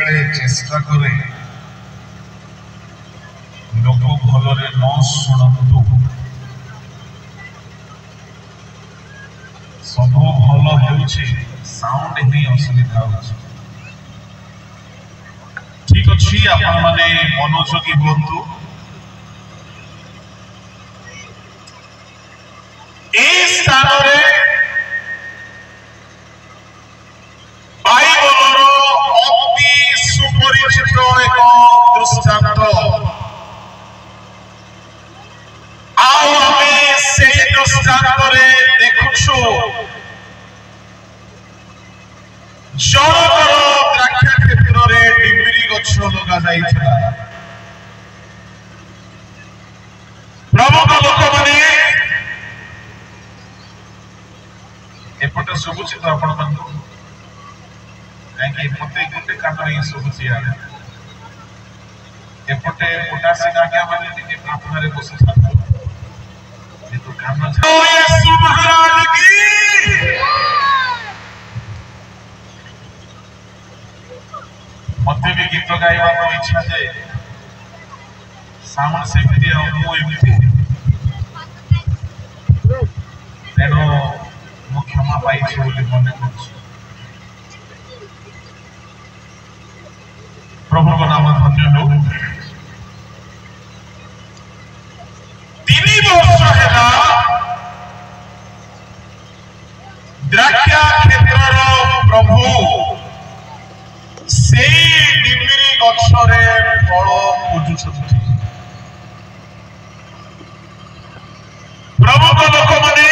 बेले चेष्टा करे लोक भलरे न शुणु सब भल हो साउंड ही असुविधा हो ठीक अच्छी आपण माने मनोयोगी बंधु ए स्थान रे बाइबलर अति सुपरिचित एक दृष्टांत आओ हमें से दृष्टांत रे देखुछु जनकर द्राक्षा क्षेत्र रे डिम्बरी गछ लगा जाइछला प्रमुख लोक माने एपटे सुबुची तो आपण मन काहे मते गोटे कान रे सुबुची आले एपटे पोटासी नाग्या माने टिके प्रार्थना रे बसु था ये तो कान ओ यीशु महाराज की मते भी गीत गाइबा को इच्छा जाए साउंड सेमती आ मु एमती तेनो मु क्षमा पाई छी बोली मने करछु प्रभु को नाम धन्य हो 3 वर्ष हेला द्राक्षा क्षेत्रर प्रभु से डिम्बरी गछरे फल खोजुछथि प्रभु को लोक माने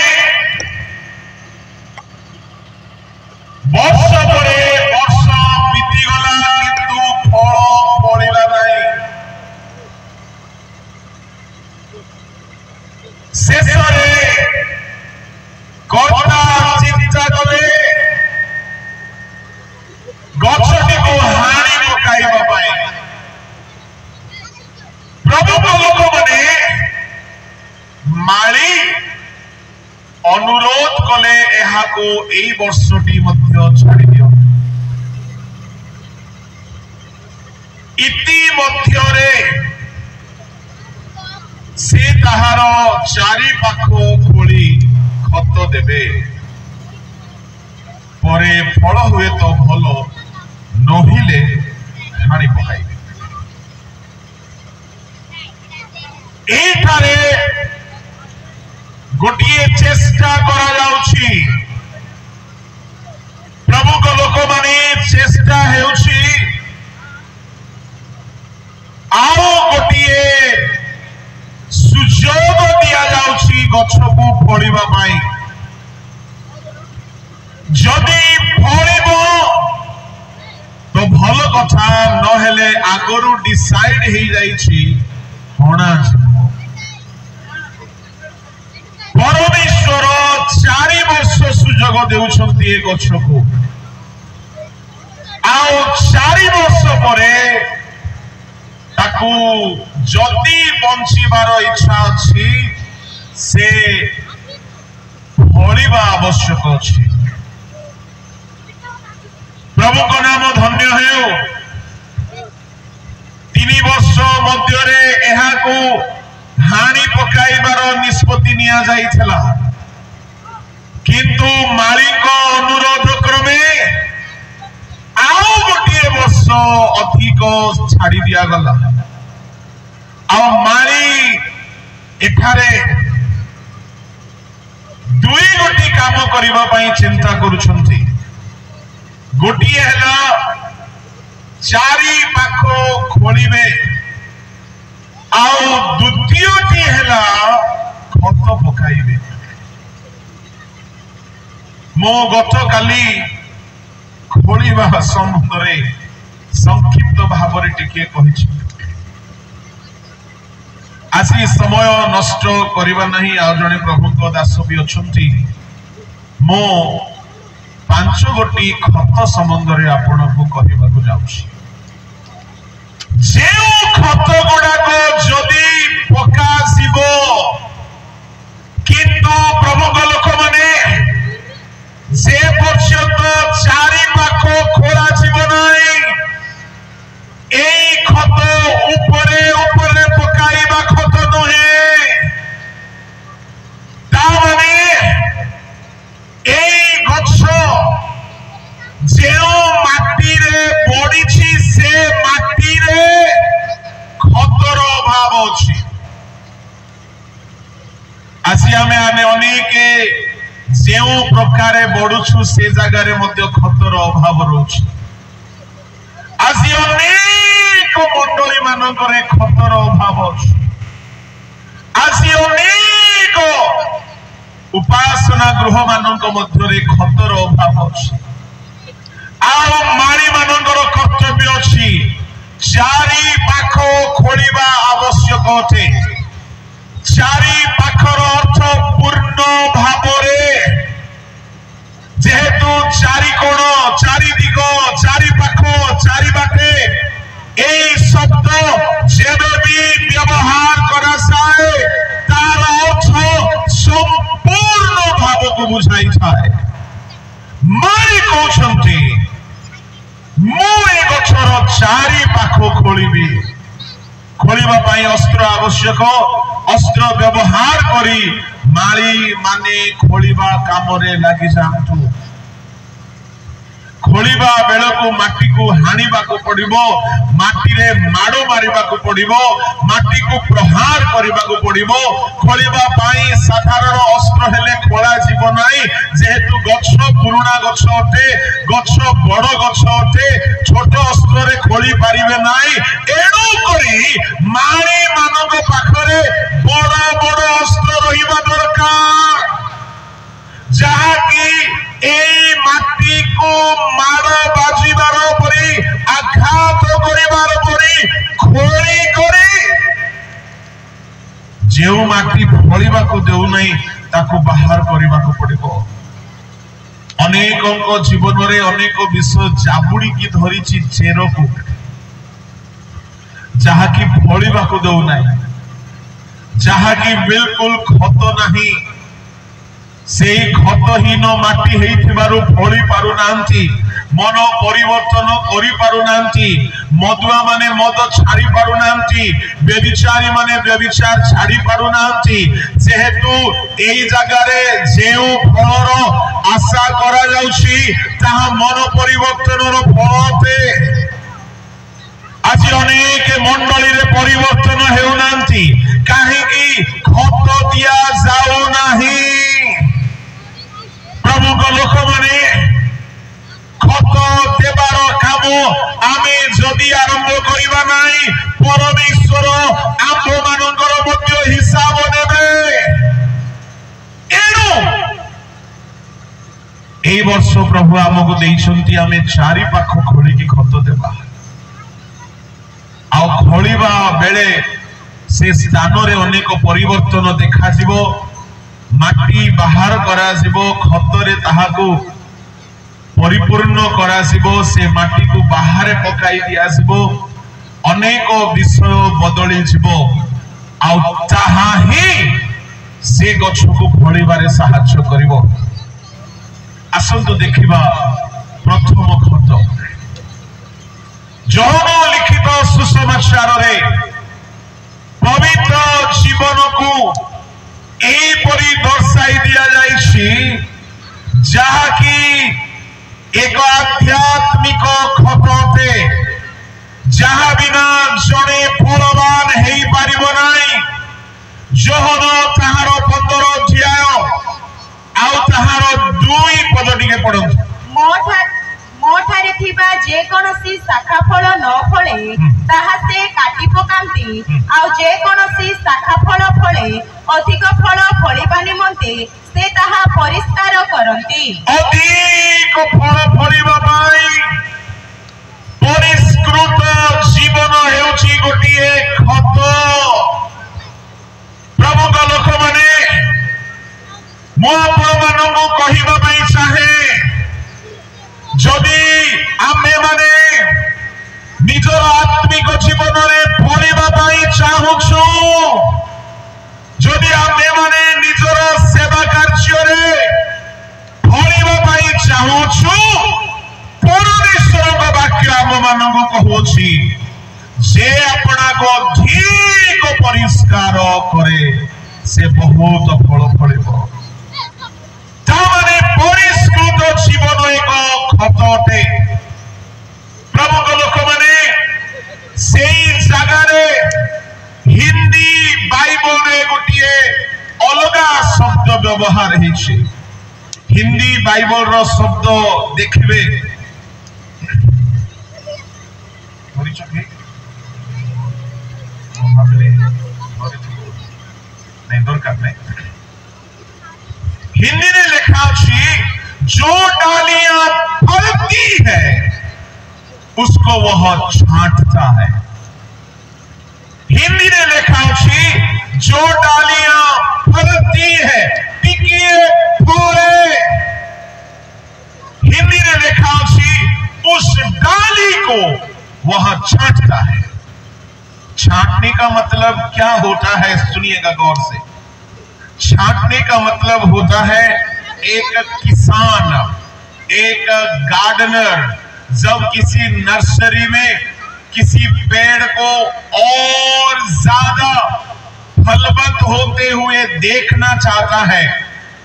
वर्ष परे वर्ष बीती गला किंतु फल फलिला नाही शेषरे कर्ता चिंता कले गछटी को हानि पकाइबा पाए प्रभु को लोक माने माली अनुरोध कले एहा को एई वर्षटी मध्य छाड़ी दियो इति मध्य रे से ताहार चारि पाखो खोली खत देबे परे फल हुए तो भलो नहिले हानि पकाइबे एठारे गोटिए चेष्टा करा जाउछि प्रभु को लोक माने चेष्टा हेउछि आओ गोटिए सुजोग दिया जाउछि गछ को फळिबा पाई जदि फळिबो तो भल कथा न हेले आगरु डिसाइड हे जाइछि होना परमेश्वर 4 वर्ष सुजोग देउछंती ए गछ को आओ 4 वर्ष परे ताकू जदि बंचिबार इच्छा अछि से फळिबा आवश्यक अछि प्रभु को नाम धन्य हेउ 3 वर्ष मध्य रे एहा को हानि पकाइबार निष्पत्ति निया जाइछला किंतु माली को अनुरोध क्रमे आओ गोटे वर्ष अधिक छाड़ी दिया गला आ माली एठारे 2 गोटी काम करिबा पई चिंता करूछंती गोटी हैला 4 पाखो खोलिबे आओ द्वितीयटी हैला खत पकाइबे मो गत काली खोलिबा संबंधरे संक्षिप्त भावरे टिके कहिछि आसी समय नष्ट करिबा नहीं आ जने प्रभु को दास भी अछंती मो 5 गोटी खत संबंधरे आपण को कहबा को जाउछि जे खत गुडा को जदि पका सिबो किंतु प्रभु को लोक माने जे पर्यंत 4 पाखो खोला जीव नहीं आमे अनेक जो प्रकार बढ़ुछु से जगार खतर अभाव रोच आज अनेक मंडली मानक खतर अभाव आज अनेक उपासना गृह मानक मध्य खतर अभाव माड़ी मानकर कर्तव्य अच्छी चारि पाख खोलिबा आवश्यक अटे चारि पाखर अर्थ पूर्ण भावरे जेहेतु चारि कोण चारि दिग चारि पाख चारि बाटे ए शब्द जेबे भी व्यवहार करा जाए तार अर्थ संपूर्ण भाव को बुझाई थाए मारी कहते गछर चारि पाख खोलिबी खोलिबा पाई अस्त्र आवश्यक अस्त्र व्यवहार करी माली माने खोलिबा काम रे लागि जांतु खोलिबा बेलको माटी को हानिबा को पड़िबो माटी रे माडो मारिबा को पड़िबो माटी को प्रहार करिबा को पड़िबो खोलिबा पाई साधारण अस्त्र हेले खोला जीव नाही जेहेतु गछ पुराना गछ अटे गछ बड़ गछ अटे छोट अस्त्र रे खोली पारिबे नाही एणु करी मारी मानक पाखरे बड़ बड़ अस्त्र रहिबा दरकार जहा की ए माटी को मार बाजिबार परी आघात करिबार परी खोली करी जेउ माटी फलिबा को देउ नै ताको बाहर करिबा को पड़िबो अनेकक जीवन रे अनेक विषय जाबुड़ी की धरिछि चेर को जहा की फलिबा को देउ नै जहा की बिल्कुल खत नाही से खतहीन माटी हेइथिबारु फली पारु नांती मन परिवर्तन करि पारु नांती मदुआ माने मद छाड़ी पारु नांती व्यभिचारी माने व्यभिचार छाड़ी पारु नांती जेहेतु एई जगारे जेउ फलर आशा करा जाउछि ताहा मन परिवर्तनर फलते आज अनेक मंडली रे परिवर्तन हेउ नांती काहे की खत दिया जाउ नाही प्रमुख लोक माने खत देवार काम आमे जदि आरंभ करिबा नाही परमेश्वर आंभ मानकर मध्य हिसाब देबे एनु ए वर्ष प्रभु हमको देइछंती आमे चारि पाख खोली की खत देबा आ खोलिबा बेले से स्थान रे अनेक परिवर्तन देखा जिवो माटी बाहर करा जिवो खतरे ताहाको परिपूर्ण करा जिवो से माटी को बाहर पकाई दिया जिवो अनेक विषय बदली जिवो आ ताहा ही से गछ को फलिबारे सहायता करिवो आसंतु देखिबा प्रथम खत जौन लिखित सुसमाचार रे पवित्र जीवन को एपरी दर्शाई दिया जाइछि जहा की एक आध्यात्मिक खतते जहा बिना जड़े फलवान हेई पारिबो नाही जोहन ताहार 15 अध्याय आउ ताहार 2 पद टिके पढंतु मोठारे थिबा जे कोनोसी शाखा फल न फळे ताहा से काटी पकांती आउ जे कोनोसी शाखा फल फळे अधिक फल फळिबा निमंते से ताहा परिष्कार करंती अधिक फल फळिबा पाई परिष्कृत जीवन हेउची गोटिए खत प्रभु का लोक माने मो आपनमानंकु कहिबा पई चाहे जदि आमे माने निजर आत्मिक जीवन रे फलिबा पाई चाहुछु जदि आमे माने निजर सेवा कार्य रे फलिबा पाई चाहुछु परमेश्वर का वाक्य आम मानक कहूछि जे अपना को अधिक परिष्कार करे से बहुत फल फलिबो तामाने परिष्कृत जीवन एक खत अटे प्रभु को लोक माने सेई जगारे हिंदी बाइबल रे गोटिए अलगा शब्द व्यवहार है। हिंदी बाइबल रो शब्द देखिए दरकार नहीं। हिंदी ने लिखा जो डालियां फलती है उसको वह छांटता है। हिंदी ने लिखा जो डालियां फलती है टिकिए फूले। हिंदी ने लिखा उस डाली को वह छांटता है। छांटने का मतलब क्या होता है सुनिएगा गौर से। छांटने का मतलब होता है एक किसान, एक गार्डनर जब किसी नर्सरी में किसी पेड़ को और ज्यादा फलवंत होते हुए देखना चाहता है,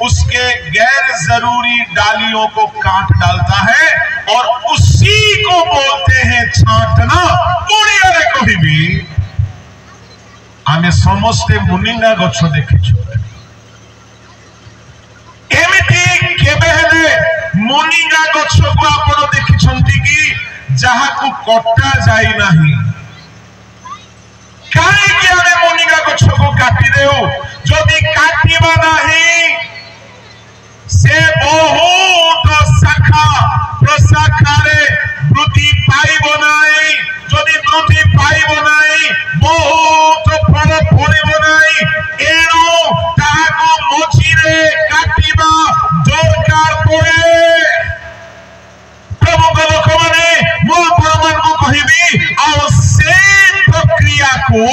उसके गैर जरूरी डालियों को काट डालता है और उसी को बोलते हैं छांटना। ओडिया रे कहिबी आमे समस्ते मुनिंगा गछ देखिछु। एमिति केबे हेले मुनिंगा गछ को आपण देखिछंती कि जहा को कटा जाई नाही। काहे कि आमे मुनिंगा गछ को काटी देउ? जदि काटिबा नाही से बहुत शाखा प्रशाखारे वृद्धि पाइब नाई। जदि वृद्धि पाइब नाई बहुत फल फलिब नाई। एणु ताहाको मझिरे काटिबा दरकार पड़े। प्रभु को लोक माने मो परमान को कहिबी आ से प्रक्रिया को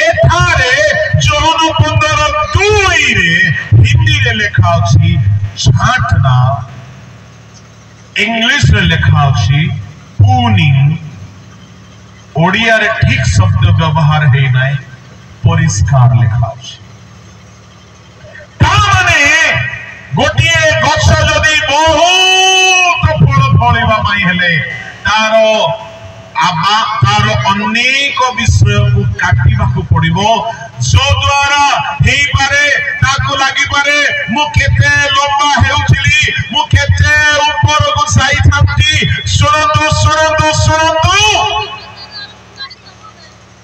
एठारे जोहन 15:2 रे हिंदी रे लिखा अछि छांटना, इंग्लिश रे लिखा अछि प्रूनिंग। ओडिया रे ठीक शब्द व्यवहार है नाई, परिष्कार लिखा अछि। तामाने गोटिए गछ जदि बहुत फल फलिबा पाई हेले तारो अनेक विषय को काटिबा को पड़िबो, जो द्वारा हेई पारे ताको लागि पारे मु केते लंबा हेउथिली, मु केते ऊपर को साई थांती। सुरंतु सुरंतु सुरंतु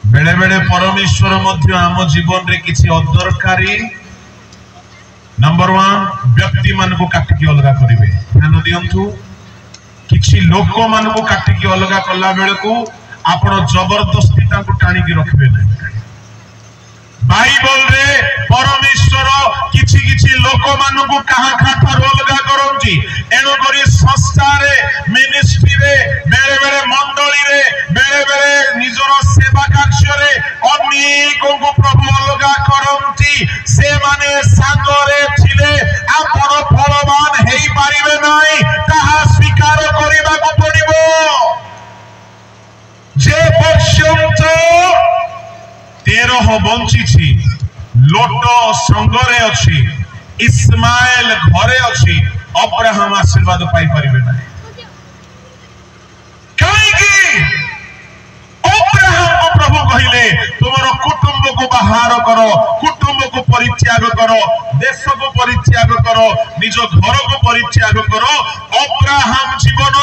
बेले बेले परमेश्वर मध्य आम जीवन रे किछि अदरकारी नंबर 1 व्यक्ति मान को काटिकी अलगा करिवे। ध्यान दियंतु किछि लोक मान को काटिकी अलगा कला बेले को आपण जबरदस्ती ताको टाणीकी रखबे नै। बाइबल रे परमेश्वर किछि किछि लोक मान को कहा खातर अलगा करंती। एनो करी संस्था रे मिनिस्ट्री रे बेले बेले मंडली रे बेले बेले निजर सेवा कार्य रे अनेक को प्रभु अलगा करंती। से माने सागरे थिले आपण फलवान हेई पारिबे नाही, ताहा स्वीकार करिबा को पड़िबो। जे पर्यंत 13 बंची लोट संगरे अच्छी, इस्माइल घरे अच्छी, अब्राहम आशीर्वाद पाई परिबे नाही। अब्राहम को प्रभु कहिले तुमर कुटुंब को बाहर करो, कुटुंब को परित्याग करो, देश को परित्याग करो, निज घर को परित्याग करो। अब्राहम जीवन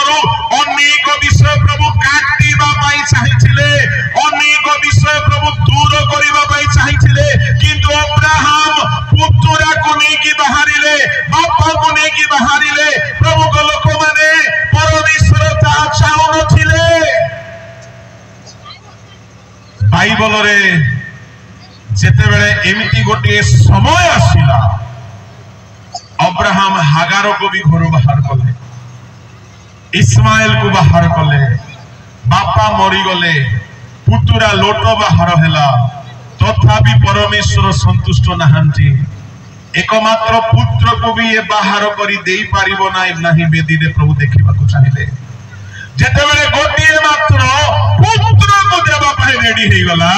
अनेक विषय प्रभु काटिबा पाई चाहिथिले, अनेक विषय प्रभु दूर करिबा पाई चाहिथिले, किंतु अब्राहम पुत्रा को नेकी बाहरिले, बापा को नेकी बाहरिले। प्रभु को लोक माने परमेश्वर ता चाहु नथिले। बाइबल रे जेते बेले एमिति गोटे समय आसिला अब्राहम हागार को भी घर बाहर कले, इस्माइल को बाहर कले, बापा मरी गले, पुतुरा लोट बाहर हैला, तथापि परमेश्वर संतुष्ट नहांती। एकमात्र पुत्र को भी ये बाहर करी देई पारिबो नाही बेदी रे प्रभु देखिबा को चाहिले। जेते बेले गोटिए मात्र पुत्र को देबा पाई रेडी हे गला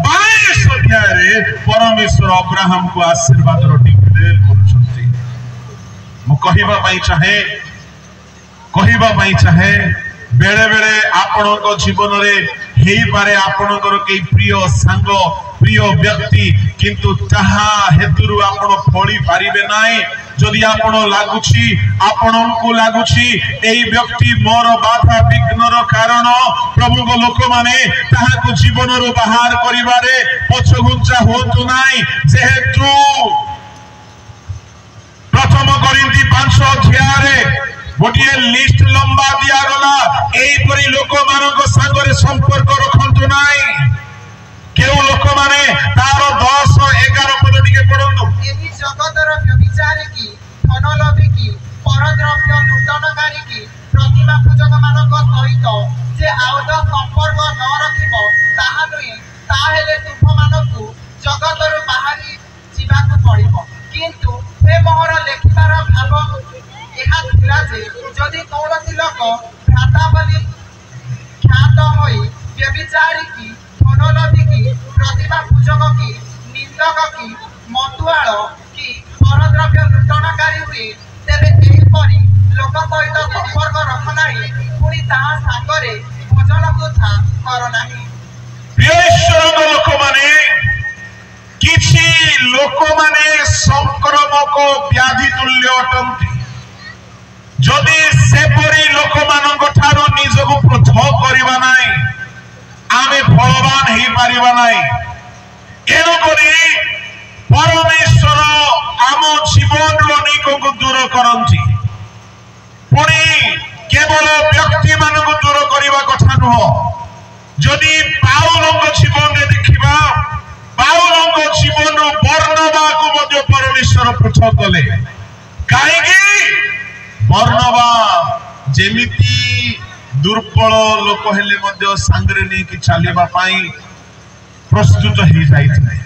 22 अध्याय रे परमेश्वर अब्राहम को आशीर्वाद रो डिक्लेयर करूछंती। मु कहिबा पाई चाहे बेले बेले आपण को जीवन रे हेई पारे आपणकर के प्रिय सांग प्रिय व्यक्ति किंतु ताहा हेतुरु आपण फळी पारिबे नाही जदि आपण लागुछि आपणन को लागुछि एई व्यक्ति मोर बाधा विघ्नर कारण प्रभु को लोक माने ताहा को जीवन रो बाहर करिवारे पछघुंचा होतु नाही जेहेतु प्रथम कोरिन्थी 5 अध्याय गोटे लिस्ट लंबा दिया गला एपरी लोक मानक संगरे संपर्क रखंतु नाही केउ लोक माने तार 10 11 पद दिके पढंतु एही जगतर व्यभिचारी की धनलोभी की परद्रव्य लुटनकारी की प्रतिमा पूजक मानक सहित जे आउद संपर्क न रखिबो ताहा नुई ताहेले तुम मानकु जगतर बाहरी जीवाकु पड़िबो किंतु हे मोहर लेखिबार भाव एहा थिला जे जदि कौनसी लोक भ्राता बलि ख्यात होई व्यभिचारी की धनलोभी की प्रतिमा पूजक की निंदक की मधुआल की परद्रव्य लुटनकारी हुए तेरे एहिपरि लोक सहित संपर्क रख नाही पुणी ताहा सांगरे भोजन कथा कर नाही प्रियश्वरଙ୍କ ଲୋକମାନେ କିଛି ଲୋକମାନେ ସଂକ୍ରମକ ବ୍ୟାଧି ତୁଲ୍ୟ ଅଟନ୍ତି ଯଦି ସେପରି ଲୋକମାନଙ୍କ ଠାରୁ ନିଜକୁ ପୃଥକ କରିବା ନାହିଁ ଆମେ ଫଳବାନ ହେଇପାରିବା ନାହିଁ ଏଣୁକରି परमेश्वर आम जीवन अनेक दूर करती पुणी केवल व्यक्ति मान दूर करने कथा नुह जदि पाउल जीवन में देखा पाउल जीवन बर्णबा को परमेश्वर पृथक कले कहीं बर्णबा जेमिति दुर्बल लोक हेले सांगरे नहीं चलवा प्रस्तुत हो जाए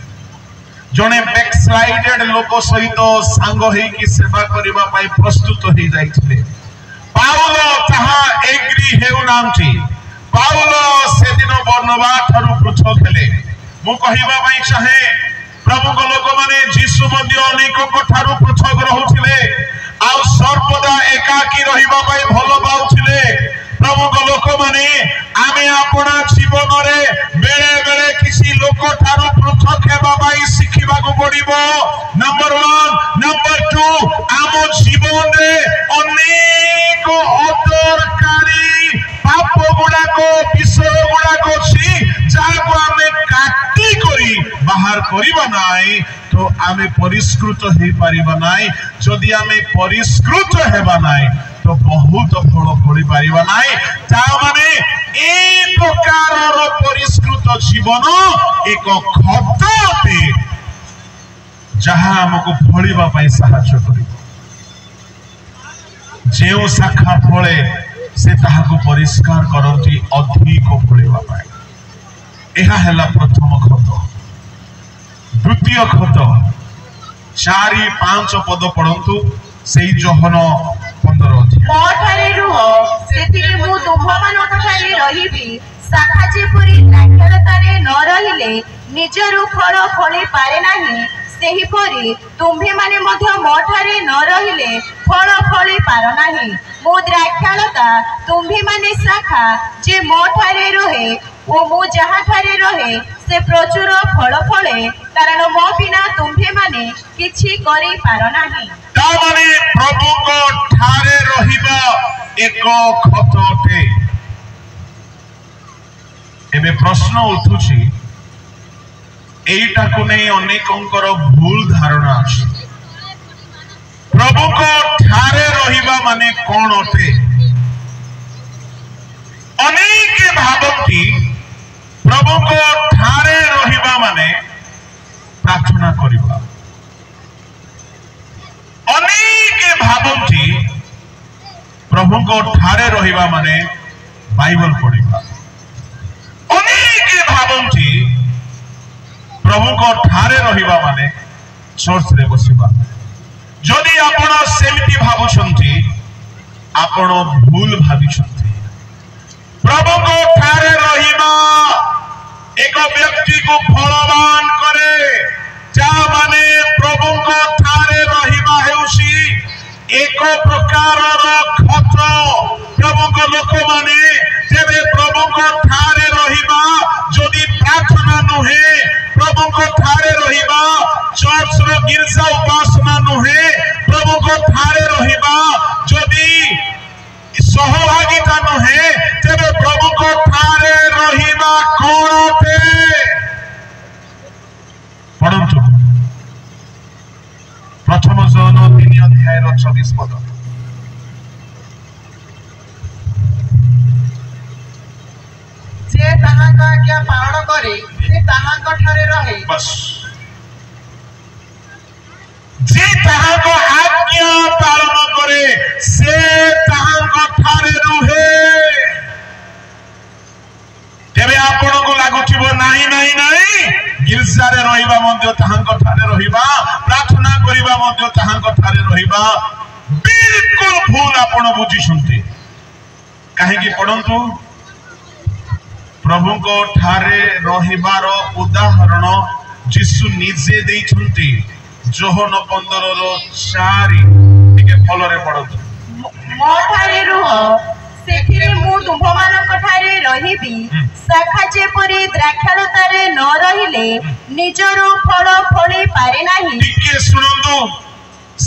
जने बैकस्लाइडेड लोक सहित सांग होई सेवा करिबा पाई प्रस्तुत हो जाइथिले पाउल ताहा एग्री हेउ नांती पाउल से दिन बर्नबा ठारू पृथक हेले मु कहिबा पाई चाहे प्रभु को लोक माने जीसु मध्य अनेक को ठारू पृथक रहउथिले आ सर्वदा एकाकी रहिबा पाई भलो पाउथिले प्रभु को लोक माने आमे आपना जीवन रे बेले बेले किसी लोक ठारू पृथक हेबा पाई शिखिबा को पड़िबो नंबर 1 नंबर 2 आम जीवन रे अनेक अदरकारी पाप गुडा को विषय गुडा को छी जाको आमे काटी करी बाहर करिबा नाई तो आमे परिष्कृत हे परिबा नाई जदि आमे परिष्कृत हेबा नाई तो बहुत फल फली पारिबा नाई ता माने एक प्रकार परिष्कृत जीवन एक खत अटे जहाँ हमको फलिबा पई सहायता करिबो जेउ शाखा फले से ताहाको परिष्कार करती अधिक फलिबा पई एहा हैला प्रथम खत द्वितीय खत 4-5 पद पढंतु सेई जोहन 15 मोठारे रुह सेतिरे मु तुमମାନଙ୍କ ठारे रहिबी शाखा जेपरि द्राक्षलतारे न रहिले निजरु फल फଳି पारे नाही सेहिपरि तुम्भे माने मध्य मोठारे न रहिले फल फଳି पार नाही मु द्राक्षलता तुम्भे माने शाखा जे मोठारे रहे ओ मु जहा ठारे रहे से प्रचुर फल फळे कारण मो बिना तुम्भे माने किछि करि पार नाही तामाने प्रभु को ठारे रहिबा एक खत अटे एबे प्रश्न उठुछि एटा को नै अनेकंकर भूल धारणा अछि प्रभु को ठारे रहिबा माने कोन अटे अनेक भावती प्रभु को ठारे रहिबा माने प्रार्थना करिबा अनेक भावती प्रभु को ठारे रहिबा माने बाइबल पढ़िबा अनेक भावती प्रभु को ठारे रहिबा माने चर्च रे बसिबा जदि आपण सेमति भाबुछंती आपण भूल भाबिछंती प्रभु को ठारे रहिबा एक व्यक्ति को फलवान करे जा माने प्रभु को ठारे रहिबा हेउसी एक प्रकार खत प्रभु को लोक माने तेरे प्रभु को ठारे रहिबा जदि प्रार्थना नुहे प्रभु गिरजा उपासना नुहे प्रभु को ठारे रहिबा जदि सहभागिता नुहे तेरे प्रभु को ठारे रहिबा कौन अटे पढ़ंतु प्रथम जन 3 अध्याय 24 पद जे ताहांक आज्ञा पालन करे से ताहांक ठारे रहे बस जे ताहांक आज्ञा पालन करे से ताहांक ठारे रहे तेबे आपण को लागुथिबो नाही नाही नाही गिरजा रे रहिबा मध्य ताहांक ठारे रहिबा प्रार्थना करिबा मध्य ताहांक ठारे रहिबा बिल्कुल भूल आपण बुझिसंते काहे कि पढंतु प्रभु को ठारे रहिबार उदाहरण जीशु निजे देइछंती जोहन 15:4 टिके फलरे पढंतु मो ठारे रुह सेथिरे मु तुममानक ठारे रहिबी शाखा जेपरि द्राक्षालतारे न रहिले निजरु फल फळी पारे नाही टिके सुनंदु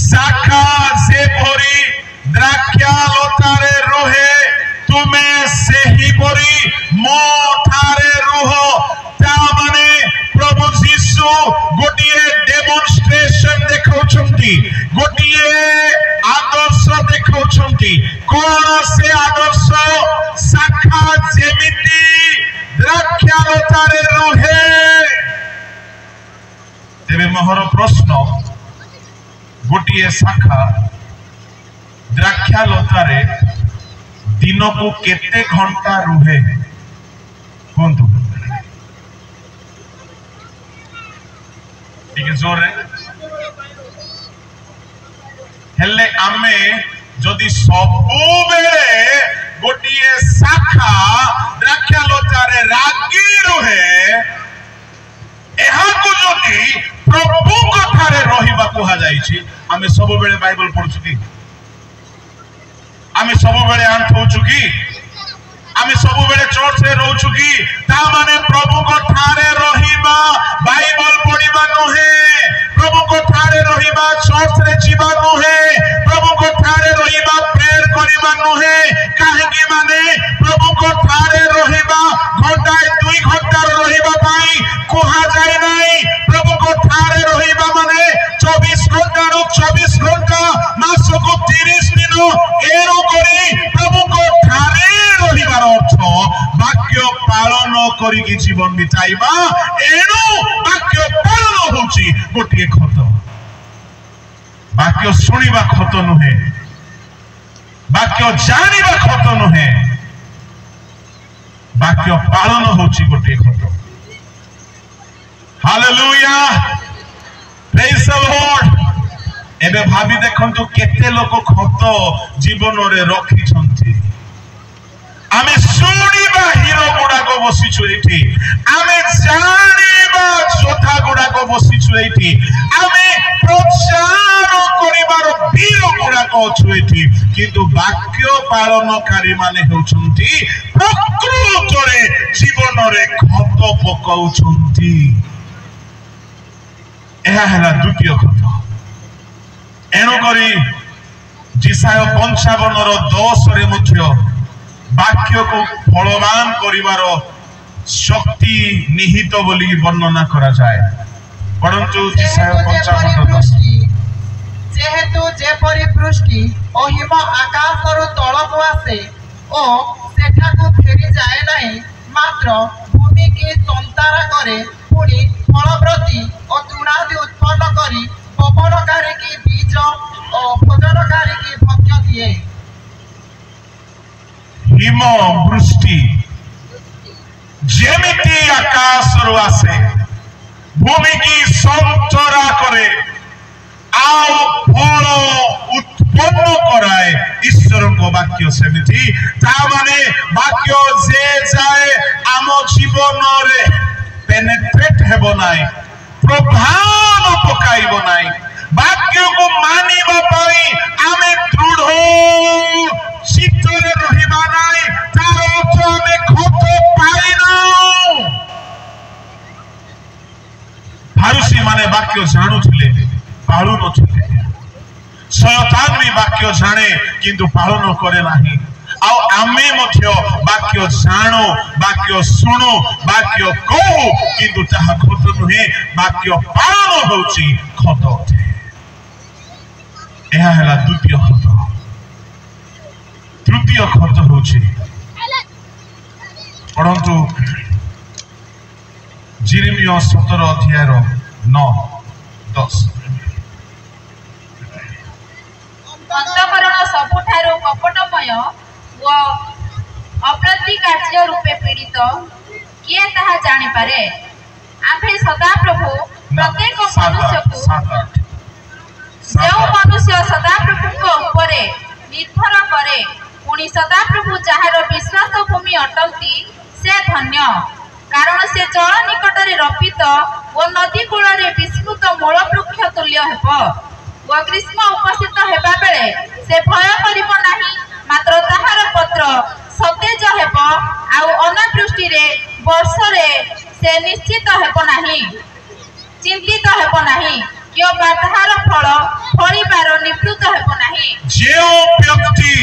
शाखा जेपरि द्राक्षालतारे रहे तुमे सेही परि मो ठारे रुह ता माने प्रभु यीशु गोटिए डेमोन्स्ट्रेशन देखौछंती गोटिए आदर्श देखौछंती कोन से आदर्श शाखा जेमिति द्राक्षालतारे रहे तेबे मोहर प्रश्न गोटिए शाखा द्राक्षालतारे दिन को केते घंटा रुहे कोंतु ठीक है जोर रे हेले आमे जदि सबु बेले गोटिए शाखा द्राक्षालतारे रागी रुहे एहा को जदि प्रभु कथारे रहिबा कोहा जाईछि आमे सब बेले बाइबल पढछु कि आमे सब बेले आंत होछु कि आमे सब बेले चर्च रे रहछु कि ता माने प्रभु को ठारे रहिबा बाइबल पढिबा नहे प्रभु को ठारे रहिबा चर्च रे जीवा नहे प्रभु को ठारे रहिबा प्रेयर करिबा नहे काहे कि माने प्रभु को ठारे रहिबा घंटा 2 घंटा रहिबा पाई कोहा जाय नाही प्रभु को ठारे रहिबा माने 24 घंटा रो 24 घंटा मास को 30 दिन एरो करी प्रभु को ठारे रहिबार अर्थ वाक्य पालन करी कि जीवन बिताइबा एनो वाक्य पालन होची गोटिए खत वाक्य सुनिबा खत नहे वाक्य जानिबा खत नहे वाक्य पालन होची गोटिए खत हालेलुया प्रेज द लॉर्ड एबे भाबी देखंतु केते लोक खत जीवन रे रखी छंती आमे सुनिबा हीरो गुडा को बसी छुएठी आमे जानिबा जोथा गुडा को बसी छुएठी आमे प्रचार करिबार वीर गुडा को छुएठी किंतु वाक्य पालनकारी माने होछंती प्रकृत रे जीवन रे खत पकाउछंती एहा हला द्वितीय खत एनो करी जिसाय 55:10 रे मध्य वाक्य को फलवान करिवार शक्ति निहित बोली वर्णना करा जाए परंतु जिसाय 55:10 जेहेतु जेपरि पृष्टि ओ हिम आकाश रु तळकु आसे ओ सेठा को फेरी जाए नाही मात्र भूमि के संतारा करे पुणी फलप्रति और तृणादि उत्पन्न करी पवनकारी की बीज और भोजनकारी की भक्ष्य दिए हिम वृष्टि जेमिति आकाश रु आसे भूमि की संतरा करे आउ फल उत्पन्न कराए ईश्वर को वाक्य सेमिति ता माने वाक्य जे जाए आम जीवन रे पेनेट्रेट हेबो नाई प्रभाव पकाइबो नाई वाक्य को मानिबा पाई आमे दृढ़ चित्तरे रहिबा नाई तार अर्थ आमे खत पाइना फारुसी माने वाक्य जानुथिले पालु नथिले शयतान भी वाक्य जाने किंतु पालन करे नाही आउ आमे मध्य वाक्य जानो वाक्य सुनो वाक्य कहू किंतु ताहा खत नुहे वाक्य पालन होची खत अटे यह है द्वितीय खत तृतीय खत होची परंतु जिरेमिया 17 अध्याय 9-10 अंतकरण सबुठारु कपटमय व अप्रति कार्य रूपे पीड़ित किए ताहा जानि पारे आम्भे सदा प्रभु प्रत्येक मनुष्य को जो मनुष्य सदा प्रभु उपरे निर्भर करे पुणी सदा प्रभु जार विश्वास भूमि अटंती से धन्य कारण से जल निकटरे रपित और नदी कूल विस्तृत मूल वृक्ष तुल्य हेब व ग्रीष्म उपस्थित हेबा बेले से भय करिब नाही मात्र ताहार पत्र सतेज हेब आउ अनावृष्टि रे वर्ष रे से निश्चित हेब नाही चिंतित हेब नाही क्यों बा ताहार फल फलिबार निवृत्त हेब नाही जो व्यक्ति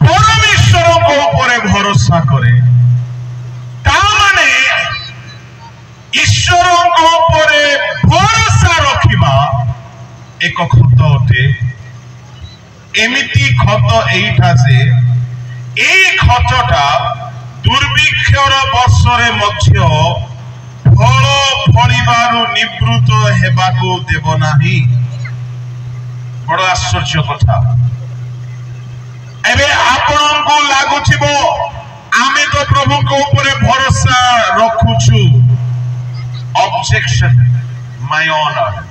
परमेश्वर को ऊपर भरोसा करे तामाने ईश्वर को ऊपर भरोसा रखिबा एक खत अटे एमिति खत एइठा से ए खतटा दुर्भिक्षर वर्ष रे मध्य फल फलिबारु निवृत्त हेबाको देव नाही बड़ आश्चर्य कथा एबे आपन को लागुथिबो आमे तो प्रभु को ऊपर भरोसा रखुछु ऑब्जेक्शन माय ऑनर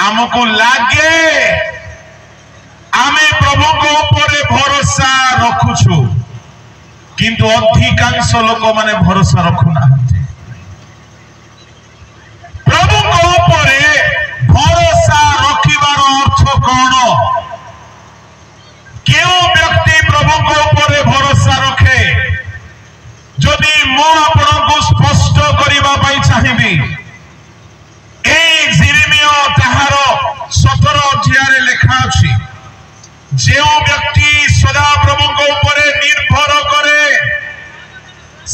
आमको लागे आमे प्रभु को ऊपर भरोसा रखुछु किंतु अधिकांश लोक माने भरोसा रखुना प्रभु को ऊपर भरोसा रखिबार अर्थ कौन क्यों व्यक्ति प्रभु को ऊपर भरोसा रखे जदि मो आपण को स्पष्ट करबा पई चाहिबी ए जिरेमिया ताहार 17 अध्याय रे लिखा अछि जो व्यक्ति सदा प्रभु को ऊपर निर्भर करे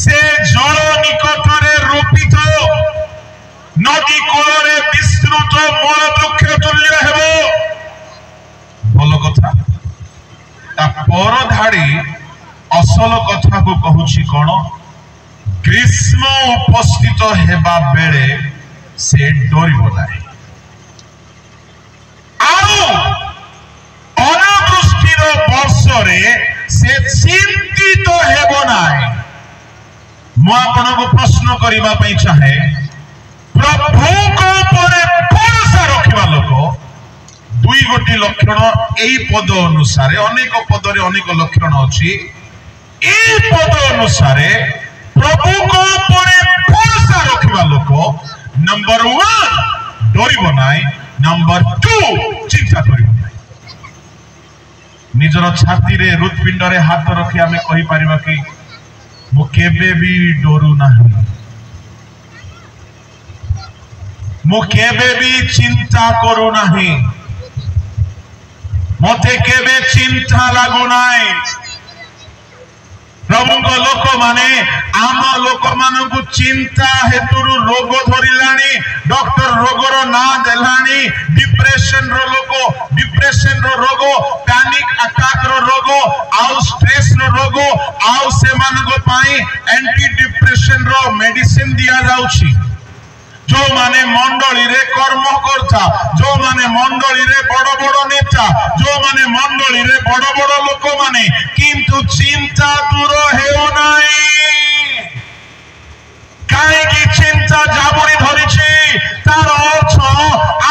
से जल निकट रे रोपित नदी कूल रे विस्तृत मूल वृक्ष तुल्य हेबो भलो कथा पर धाड़ी असल कथा को कहूची कौन ग्रीष्म उपस्थित हेबा बेले से डरिबो नाही अनावृष्टिर वर्ष रे से चिंतित हेबो नाही मु आपन को प्रश्न करबा पई चाहे प्रभु को ऊपर भरोसा रखिबा लोक दुई गोटी लक्षण एई पद अनुसार अनेक पद रे अनेक लक्षण अछि एई पद अनुसार प्रभु को ऊपर भरोसा रखिबा लोक नंबर 1 डरिबो नाही नंबर 2 चिंता करिबो नाही निजर छाती रे हृदपिंड रे हाथ रखि आमे कहि परिबा कि मु केबे भी डरू नाही मु केबे भी चिंता करू नाही मते केबे चिंता लागू नाई प्रभु को लोक माने आम लोक मान को चिंता हेतु रोग धरिलानी डॉक्टर रोगर ना देलानी डिप्रेशन रो लोक डिप्रेशन रो रोग पैनिक अटैक रो रोग आउ स्ट्रेस रो रोग आउ से मान को पाई एंटी डिप्रेशन रो मेडिसिन दिया जाउछि जो माने मंडली रे कर्मकर्ता जो माने मंडली रे बड़ बड़ नेता जो माने मंडली रे बड़ बड़ लोक माने किंतु चिंता दूर हेउ नाही काहे की चिंता जाबुरी धरिछि तार अर्थ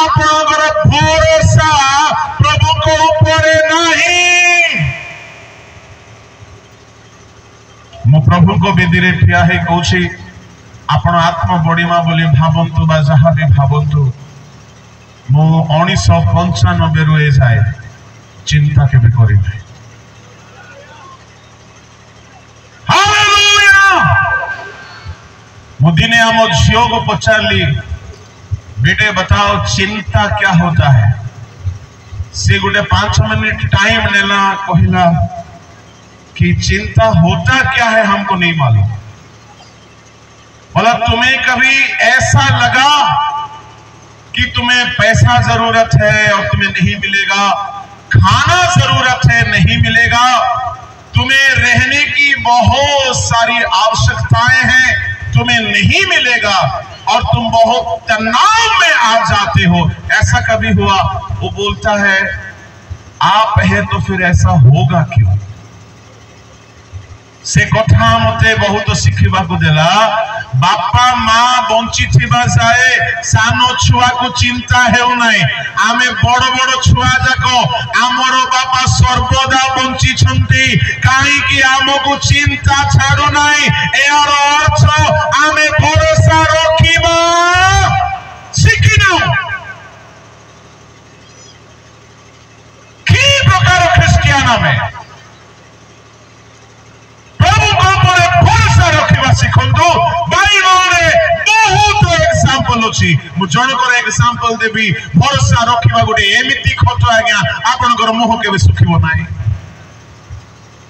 आपनकर भरोसा प्रभु को ऊपर नाही मो प्रभु को बेदी रे ठिया हे कहूछि आपण आत्मा बड़ीमा बोली भावंतु बा जहा भी भावंतु मो 1995 रु ए जाए चिंता केबे करि नै हालेलुया मो दिने हम झियो को पचारली बेटे बताओ चिंता क्या होता है? से गोटे 5 मिनट टाइम लेना, कहला कि चिंता होता क्या है हमको नहीं मालूम। बोला तुम्हें कभी ऐसा लगा कि तुम्हें पैसा जरूरत है और तुम्हें नहीं मिलेगा, खाना जरूरत है नहीं मिलेगा, तुम्हें रहने की बहुत सारी आवश्यकताएं हैं तुम्हें नहीं मिलेगा और तुम बहुत तनाव में आ जाते हो, ऐसा कभी हुआ? वो बोलता है आप है तो फिर ऐसा होगा क्यों? से कथा मते बहुत शिखा को देला। बापा माँ बंची थिबा जाए सानो छुआ को चिंता हेउ नाही, आमे बड़ बड़ छुआ जाको आमर बापा सर्वदा बंची छंती काई कि आमको चिंता छाड़ू नाही। एयर अर्थ आमे भरोसा रखिबा शिखिनु। की प्रकार ख्रिस्टियान में शिखु। बाइबल बहुत एग्जांपल अच्छी, जनकर एग्जांपल देवी भरोसा रखा गोटे एमती खत आज्ञा आपनकर मुह के सुखिब ना,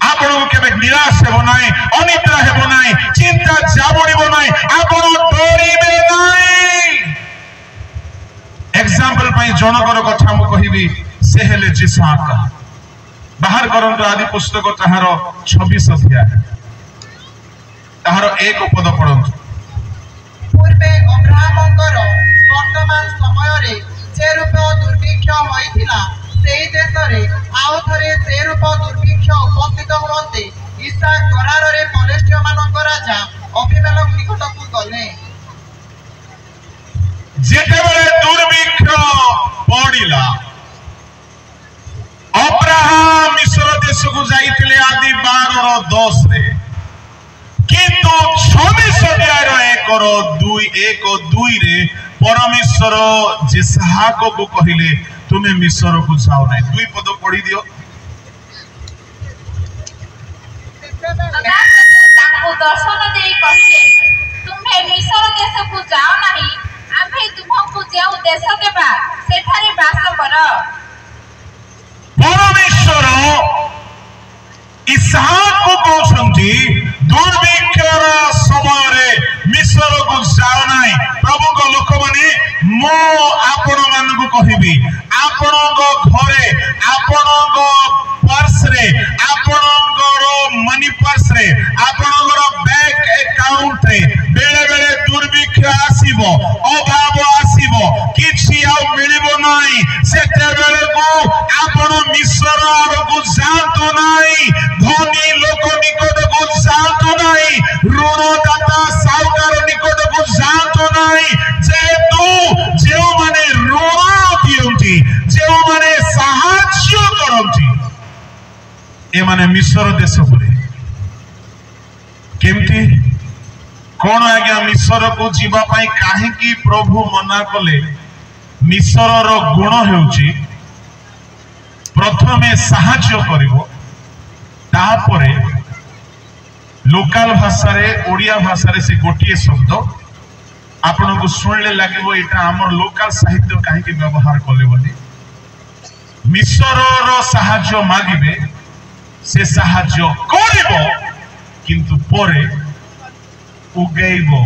आपन के निराश हेब ना, अनिद्रा हेब ना, चिंता जाबड़ब ना, आपन डरिबे ना। एग्जांपल जनकर कथा मु कहिबी, से हेले जिसाक। बाहर करंतु आदि पुस्तक ताहार 26 अध्याय ताहार 1 पद पढ़ंतु। पूर्वे अब्राहमंकर वर्तमान समय रे जे रूप दुर्भिक्ष होइथिला सेही देश रे आउ थरे से रूप दुर्भिक्ष उपस्थित होते इसहाक गरार रे फलिस्तीय मानक राजा अबीमेलेक निकट को गले। जेतेबेले दुर्भिक्ष पड़िला अब्राहम मिस्र देश को जाइथिले आदि 12:10 रे, किंतु 26 अध्याय 1:2 रे परमेश्वर जिसहाक को कहिले तुम्हें मिस्र को जाओ नहीं। 2 पद पढ़ी दियो। दर्शन दे कहिले तुम्हें मिस्र देश को जाओ नहीं, आमे तुमको जेउ देश देबा सेठारे वास कर। परमेश्वर इसहाक को कहते दुर्भिक्षर समय मिस्र को जाओ ना। प्रभु को लोक माने मो आपण मान को कहबी आपण घरे आपण पर्स रे आपण मनी पर्स रे आपण बैंक अकाउंट रे बेले बेले दुर्भिक्ष आसीबो, अभाव आसीबो, किछि आ मिलिबो नाही। सेते बेले को आपण मिस्र को जातो नाही, धनी लोक निकट को जातो नाही, ऋणदाता साहुकार निकट को जातो नाही। जेतु जे माने ऋण दियंती, जे माने साहाय्य करंती, ए माने मिस्र देश परे केमती कौन आज्ञा मिस्र को जीवा पाई काहे की प्रभु मना कले? मिस्र रो गुण हेउची प्रथमे साहाय्य करिवो, तापरे लोकल भाषा रे ओडिया भाषा रे से गोटिए शब्द आपन को सुनले लागबो एटा हमर लोकल साहित्य काहे की व्यवहार कले बोली। मिस्र रो साहाय्य मागिबे, से साहाय्य करिवो किंतु परे उगैबो।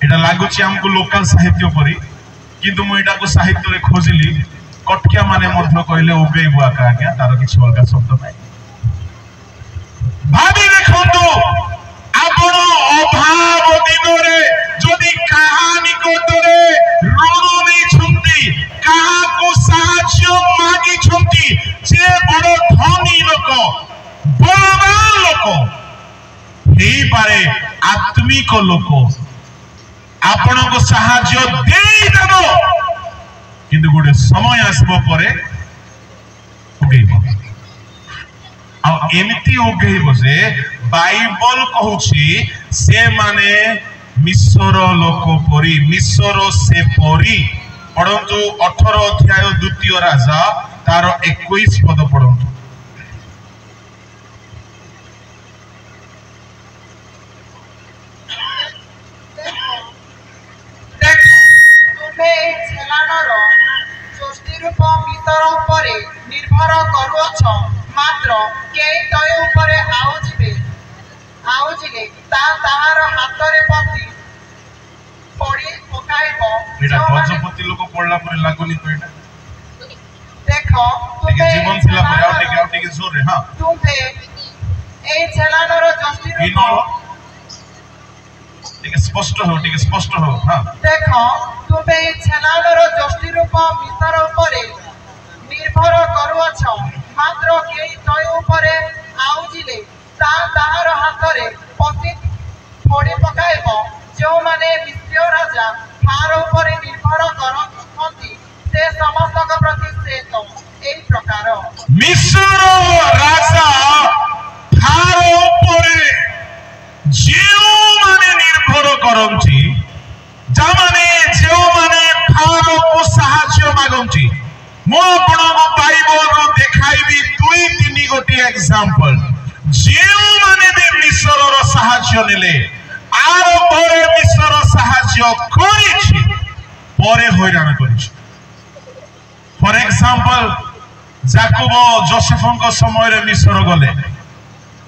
एटा लागुची हमको लोकल साहित्य परी, किंतु मु एटा को साहित्य रे खोजली कटकिया माने मध्य कहले उगैबो आका आज्ञा, तार किछि अलगा शब्द नै। भाबी देखंतु आपण अभाव दिन रे जदि कहानी कोटरे ऋण नै छंती, कहा को साहाय्य मागी छंती, जे बड़ धनी लोक बलवान लोक हेई पारे आत्मिक लोक आपण को साहाय्य देई देबो, किंतु गोटे समय आसबो परे उगैबो। आ एमिति उगैबो जे बाइबल कहूची से माने मिस्र लोक परी, मिस्र से परी। पढ़ंतु 18 अध्याय 2 राजा तार 21 पद पढ़ंतु। निर्भर करुअछ मात्र केई तय उपरे आउजिले ताहार हातरे पति पड़ी पकाइबो एटा गजपति लोक पड़ला परे लागुनी तो एटा देखो ठीक जीवन थिला परे आउ टिके जोर रे हां तुमे ए छलानर जस्ती रूप टिके स्पष्ट हो हां देखो तुमे ए छलानर जस्ती रूप मितर उपरे निर्भर करुअछ मात्र केई तय उपरे आउजिले ताहार हातरे पति पड़ी पकाइबो जो माने विश्व राजा फार उपरे निर्भर करथि से समस्त प्रति से तो एई प्रकार मिस्र राजा फार उपरे जेउ माने निर्भर करंती जामाने जेउ माने फार को सहाय्य मागंती मो आपनको बाइबल देखाइबी दुई तीन गोटी एग्जांपल जेउ माने भी मिस्र रो सहाय्य नेले आरंभरे मिस्र सहाय्य करिछि परे हैरान करिछि फॉर एग्जांपल जाकोब जोसेफଙ୍କ ସମୟରେ ମିଶର ଗଲେ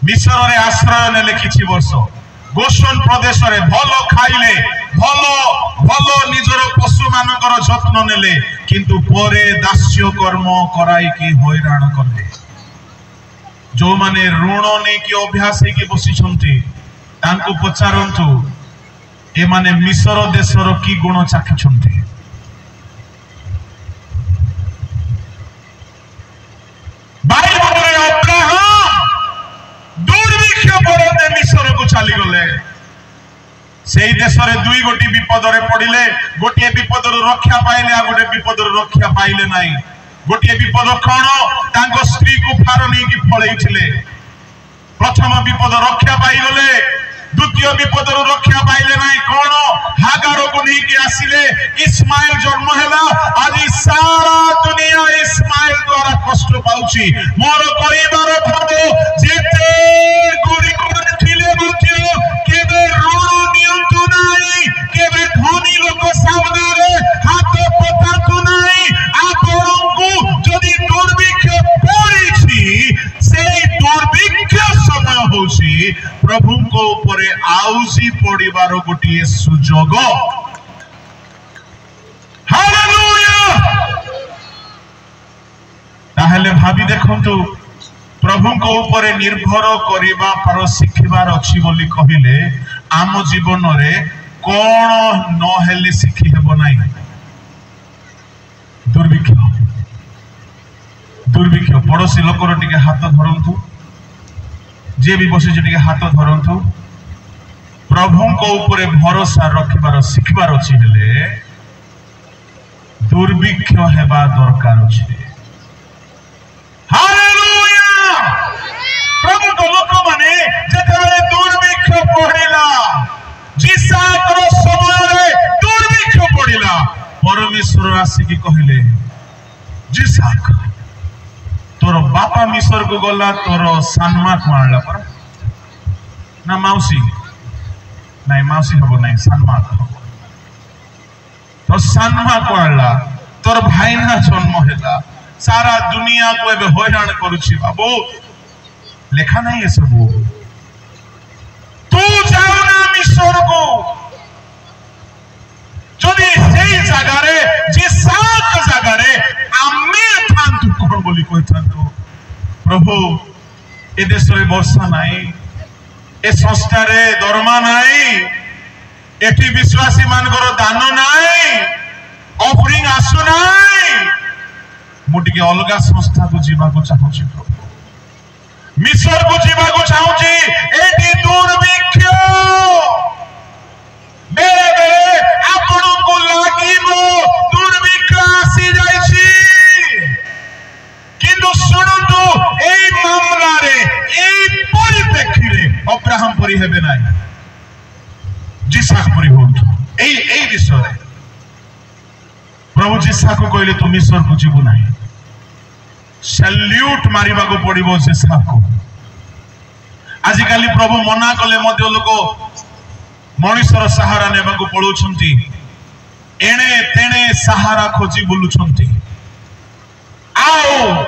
ମିଶରରେ ଆଶ୍ରୟ ନେଲେ କିଛି ବର୍ଷ ଗୋଶନ ପ୍ରଦେଶରେ ଭଲ ଖାଇଲେ ଭଲ ନିଜର ପଶୁ ମାନଙ୍କର ଯତ୍ନ ନେଲେ କିନ୍ତୁ ପରେ ଦାସ୍ୟ କର୍ମ କରାଇକି ହଇରାଣ କଲେ जो माने ऋण नेकी अभ्यास हेकी बसिछंती तांको पचारंतु ए माने मिस्र देशर की गुण चाखिछंती बाइबल रे अब्राहम दुर्भिक्ष पड़ते मिस्र को चली गले सेई देशरे दुई गोटी विपद रे पड़िले गोटे विपद रक्षा पाइले आ गोटे विपद रक्षा पाइले नाही गोटे विपद कौन तांको स्त्री को फार नहीं कि फलैथिले प्रथम विपद रक्षा पाइगले द्वितीय विपद रक्षा पाइले नाही कौन हागार को नहीं कि आसिले इस्माइल जन्म हैला आज सारा दुनिया इस्माइल द्वारा कष्ट पाउची मोर परिवार भाबो जेते गुरी करथिले मध्य केबे ऋण नियंतु नाही केबे धनी लोक सामने रे हाथ पतातु नाही आपनको जदि दुर्भिक्ष पड़िछि सेई दुर्भिक्ष समय होछि प्रभु को ऊपर आउसी पड़िबार गोटे सुजोग हालेलुया ताहले भाबी देखंतु प्रभु को ऊपर निर्भर करिबा पर शिखिबार अछि बोली कहिले आम जीवन रे कोन न हेले शिखि हेबो नाही दुर्भिक्ष पड़ोसी लोकर टिके हाथ धरंतु जे भी बसे टिके हाथ धरंतु प्रभु को ऊपर भरोसा रखिबार शिखिबार अछि हेले दुर्भिक्ष हेबा दरकार अछि हालेलुया प्रभु को लोक माने जेतेबेले दुर्भिक्ष पड़िला जिसाकर समय रे दुर्भिक्ष पड़िला परमेश्वर आसी की कहिले जिसाक तोर बापा मिस्र को गला तोर सानमा को आणला पर ना माउसी नहीं माउसी हबो नहीं सानमा को तो सानमा को आणला तोर भाई ना जन्म हैला सारा दुनिया को एबे हैरान करूछि बाबू लेखा नहीं है सब तू जाओ ना मिस्र को जदि सेई जगह रे जे सात जगह रे आमे थांतु कोन बोली कोइ थांतु प्रभु ए देश रे वर्षा नाही ए संस्था रे दरमा नाही एठी विश्वासी मानकर दान नाही ऑफरिंग आसु नाही मुटिके अलगा संस्था को जीवा को चाहूची प्रभु मिस्र को जीवा को चाहूची एठी दुर्भिक्ष बेरे बेरे आपण को लागिबो दुर्भिक्ष आसी जाईछि किंतु सुनंतु एई मामला रे एई परिप्रेक्षी रे अब्राहम परि हेबे नाही जिसाक परि होंतु एई विषय प्रभु जिसाक को कहले तू मिस्र को जीवु नाही सैल्यूट मारिबा को पड़िबो जिसाक को आजिकाली प्रभु मना कले मध्य लोक मनुष्यर सहारा नेबा को पळुछंती एणे तेणे सहारा खोजी बुलुछंती आओ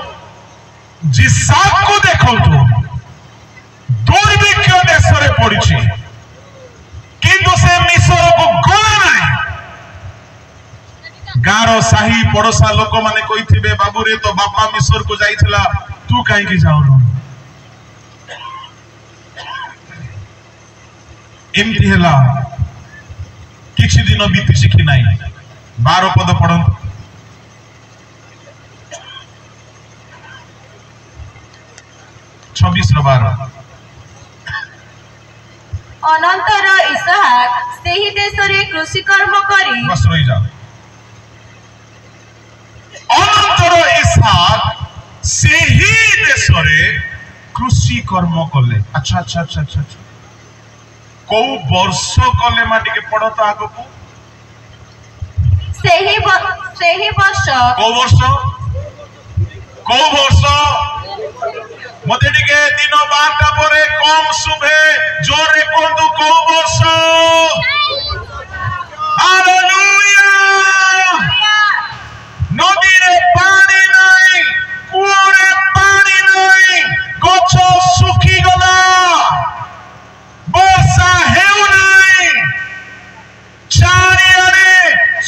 जिसाक को देखो दुर्भिक्ष देश रे पड़ी किंतु से मिसर को गला नहीं गार साही पड़ोसा लोक माने कही बाबू रे तो बापा मिसर को जाइथिला तू कहीं जाऊनु एमती है किछि दिन बीती शिखी नहीं 12 पद पढ़ंतु छब्बीस अनंतर इसहाक सेही देशरे कृषि कर्म करी बस रही जाओ अनंतर इसहाक सेही देशरे कृषि कर्म कले अच्छा अच्छा अच्छा अच्छा को वर्ष कले माटी के पड़ता आगो को सेही वर्ष को वर्ष मते टिके दिन 12टा परे कम सुबे जोरे कोंदु को वर्ष हालेलुया नदी रे पानी नहीं कुआरे पानी नहीं गछ सुखी गला वर्षा हेउ नहीं चारियारे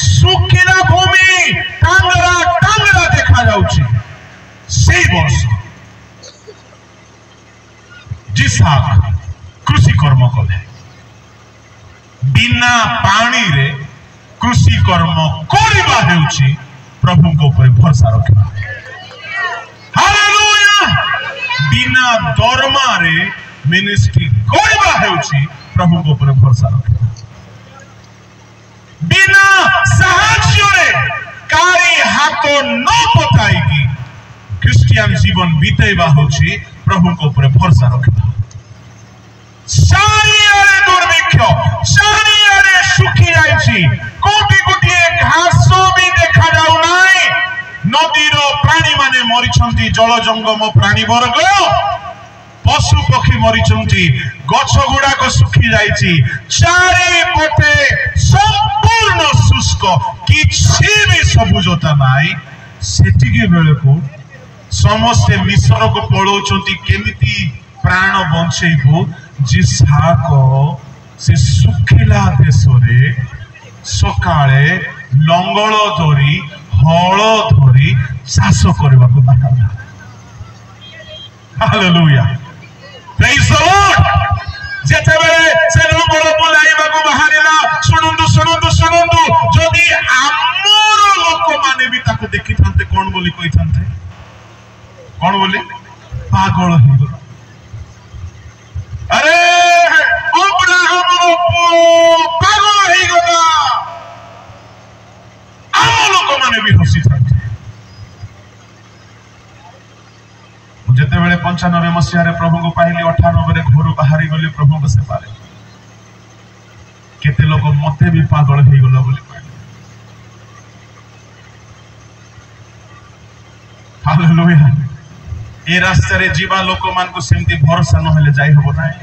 सुखिला भूमि टांगरा देखा जाउची सेई वर्ष जिसाक कृषि कर्म कले बिना पानी रे कृषि कर्म करबा हेउची प्रभु को ऊपर भरोसा रखा हालेलुया बिना दरमा रे मिनिस्ट्री करबा हेउची प्रभु को ऊपर भरोसा रखा बिना साहाय्य रे कारी हाथ न पताई क्रिश्चियन जीवन बीतेबा होची प्रभु को ऊपर भरोसा रखा चारियारे दुर्भिक्ष चारियारे सुखी जाइछि कोटी कोटी घास भी देखा जाउ नाही नदीर प्राणी माने मरिछंती जल जंगम प्राणी वर्ग पशु पक्षी मरिछंती गछ गुडाक सुखी जाइछि चारि पटे संपूर्ण शुष्क किछि भी सबुजता नाही सेटिके बेलको समस्त मिश्र को पळौचंती केमिति प्राण बंचेबो जिसाक से सुखिला देश रे सकाळे लंगल धरी हल धरी चाष करबा को बाहारा हालेलुया प्रेज द लॉर्ड जेते बेले से लंगल बुलाइबा को बाहारिला सुनंदु सुनंदु सुनंदु जदी आमर लोक माने भी ताको देखि थांते कोन बोली कहि थांते कोन बोली पागल हो गयो अरे अब्राहम पागल हो गला आम लोक माने भी हसी थांते जेते बेले 95 मसीहा रे प्रभु को पाइली 98 रे घर बाहरी गली प्रभु को से पारे केते लोक मते भी पागल हो गला बोली कहले हालेलुया ए रास्ता रे जीवा लोक मान को सेमती भरोसा न हेले जाई होबो नाही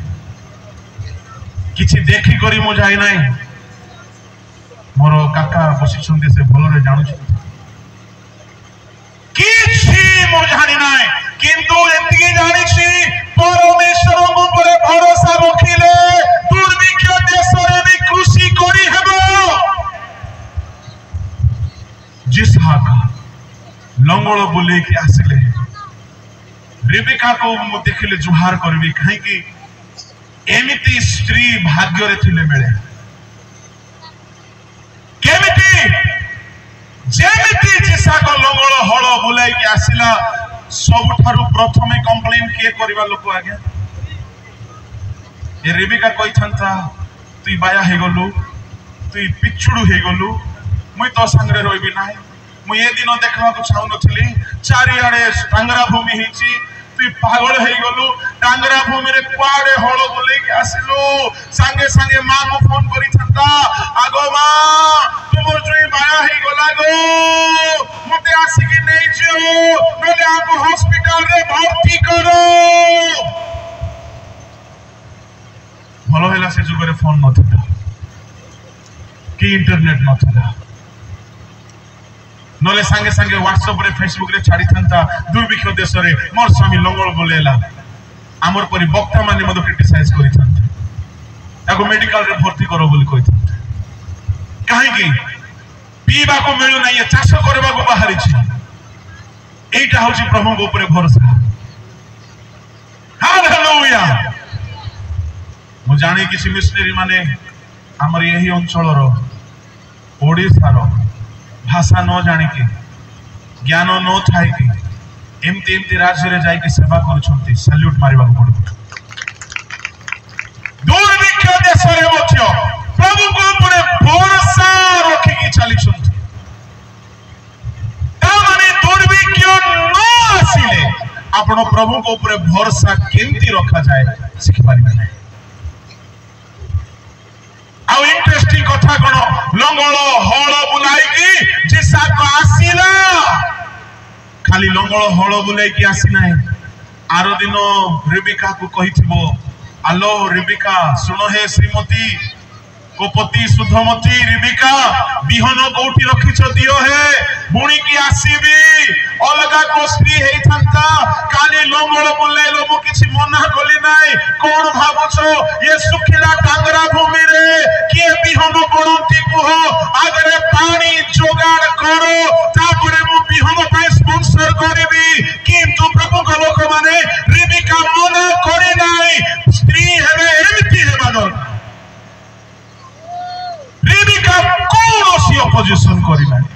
किछि देखि करी मो जाई नाही मोर काका बसिछंती से भलो रे जानु छी किछि मो जानि नाही किंतु एति जानि छी परमेश्वर को परे भरोसा रखिले दुर्भिक्ष देश रे भी कृषि करी हेबो जिसाक लंगल बुले के आसिले रेबिका को देखिले जुहार करबी कहीं कि एमिति स्त्री भाग्य रे थिले मिले केमिति जेमिति जिसाक लंगल हळ बुलाई के आसिला सबठारु प्रथमे कंप्लेन के करबा लोक आगे ए रेबिका कहि थांता तुई बाया हे गलु तुई पिछुडु हे गलु मुई तो संगरे रहबी नाही मुई ए दिन देखबा को चाहु नथली चारियाडे टांगरा भूमि हिची तुई पागल हे गलु टांगरा भूमि रे कुआडे हळ बोले के आसिलु संगे संगे मां को फोन करि थांता आगो मां तुमर जुई बाया हे गला गो मते आसी कि नै जो नले आपको हॉस्पिटल रे भर्ती करो भलो हेला से जुगरे फोन नथिला कि इंटरनेट नथिला नले सांगे सांगे व्हाट्सएप रे फेसबुक रे छाड़ी थांता दुर्भिक्ष देश रे मोर स्वामी लंगल बोलेला आमर परि वक्ता माने मद क्रिटिसाइज करि थांते ताको मेडिकल रे भर्ती करो बोली कहि थांते काहे कि पीबा को मिलु नै ये चाष करबा को बाहरी छी एटा होची प्रभु को ऊपर भरोसा हालेलुया मु जाने किसी मिशनरी माने हमर यही अंचल रो ओडिसा रो भाषा न जानी के ज्ञान न थाई के एमती एमती राज्य रे जाई के सेवा करूछंती सैल्यूट मारिबा को पड़ो दुर्भिक्ष देश रे मध्य प्रभु को ऊपर भरोसा रखी के चली छंती ता माने दुर्भिक्ष न आसीले आपण प्रभु को ऊपर भरोसा केमती रखा जाए सिख पारिबे नै आउ इंटरेस्टिंग कथा कोन लंगळ हळ बुलाई की जिसा को आसीला खाली लंगळ हळ बुलाई की आसी नाही आरो दिन रेबिका को कहिथिबो आलो रेबिका सुनो हे श्रीमती गोपति सुधमती रेबिका बिहन कोठी रखिछ दियो हे बुणी की आसीबी अलगा को स्त्री हेई थांता काली लंगळ बुलाइलो मु किछि मना कली नाही कोन भाबुछो ये सुखिला टांगरा भूमि रे के बिहन बणंती कुह आगरे पानी जोगाड़ करो तापरे मु बिहन पे स्पॉन्सर करबी किंतु प्रभु को लोक माने रेबिका मना करे नाही स्त्री हेबे एमिति हेबानो रेबिका कोनोसी अपोजिशन करि नाही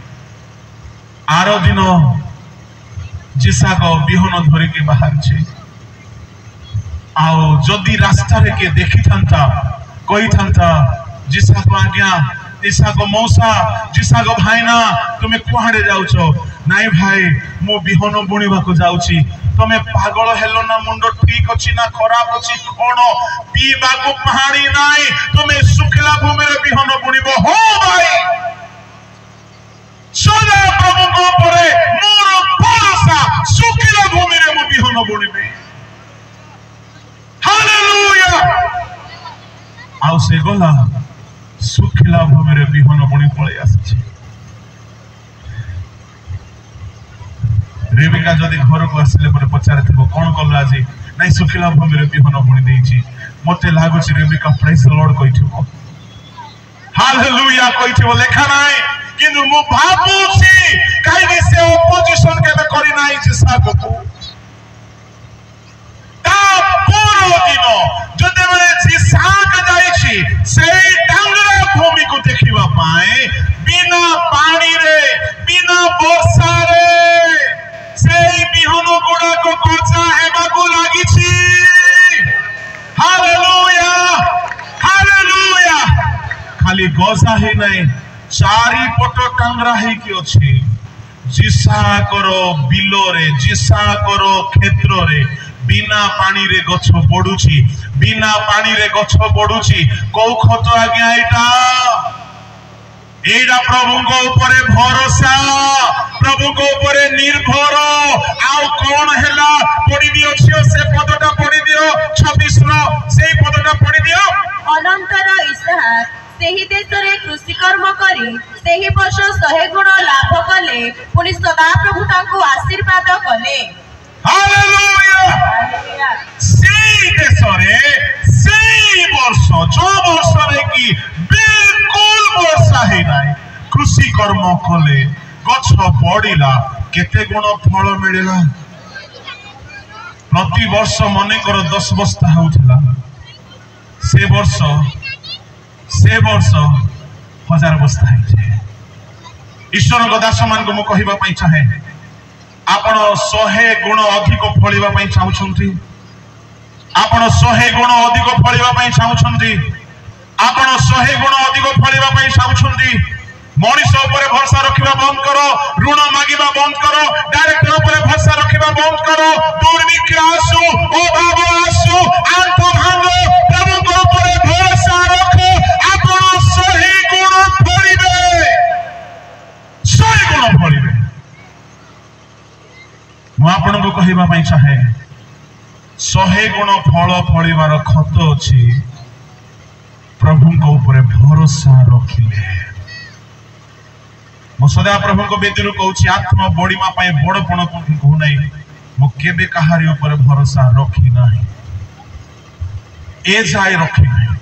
आरो दिन जिसा को बिहन धरि के बाहर छे आओ जदी रास्ता रे के देखि थांता कहि थांता जिसा को आज्ञा जिसा को मौसा जिसा को भाईना तुमे कुहाडे जाउछो नाई भाई मो बिहन बुणीबा को जाउची तमे पागल हेलो ना मुंडो ठीक अछि ना खराब अछि कोन पीबा को पानी नाही तुमे सुखला भूमि रे बिहन बुणीबो हो भाई सदा प्रभु को परे मोर भरोसा सुखला भूमि रे मो बिहन बुणीबे हालेलुया आउ से गला सुखला भूमि रे बिहन बुणी पळे आछि रेबिका जदि घर को आसिले पर पचारे थबो कोन कल आज नाही सुखला भूमि रे बिहन बुणी देछि मते लागुछि रेबिका प्रेज द लॉर्ड कहिथिबो हालेलुया कहिथिबो लेखा नाही किंतु मु भाबुछि काई कि से अपोजिशन केबे करि नाही जिसा को ता पूरो दिन जदे बेले जिसा का जाईछि सेई टांगरा भूमि को देखिबा पाए बिना पानी रे बिना वर्षा रे सेई बिहन गुडा को कोचा हेबा को लागिछि हालेलुया हालेलुया खाली गजा हे नाही चारि पट टांगरा हे की अछि जिसा करो बिलो रे जिसा करो क्षेत्र रे बिना पानी रे गछ बढुछि बिना पानी रे गछ बढुछि को खत आज्ञा एटा प्रभु को ऊपर भरोसा प्रभु को ऊपर निर्भर आउ कौन हैला पढ़ी दियो छियो से पदटा पढ़ी दियो 26 रो सेही पदटा पढ़ी दियो अनंतर इसहाक सेही देश रे कृषि कर्म करी सेही वर्ष 100 गुण लाभ कले पुनि सदा प्रभु तांको आशीर्वाद कले हालेलुया सेही देश रे सेही वर्ष जो वर्ष रे की बिल्कुल वर्षा हे नाही कृषि कर्म कले गछ पड़िला केते गुण फल मिलिला प्रति वर्ष मने कर 10 बस्ता होउथला से वर्ष 1000 बस्ता है ईश्वर को दास मान को मु कहिबा पई चाहे आपण 100 गुण अधिक फलिबा पई चाहुछंती आपण 100 गुण अधिक फलिबा पई चाहुछंती आपण 100 गुण अधिक फलिबा पई चाहुछंती मनीष ऊपर भरोसा रखिबा बंद करो ऋण मागिबा बंद करो डायरेक्टर ऊपर भरोसा रखिबा बंद करो दुर्भिक्ष आसु अभाव आसु आंत भांगो प्रभु को ऊपर भरोसा रखो आपण 100 गुण फलिबे 100 गुण फलिबे मु आपण को कहिबा पई चाहे 100 गुण फल फलिबार खत अछि प्रभु को ऊपर भरोसा रखिले मो सदा प्रभु को बेदी कहूँ आत्मा बड़ीमा बड़पण कहू ना मुझे कहारी ऊपर भरोसा रखी ना ए जाए रखी ना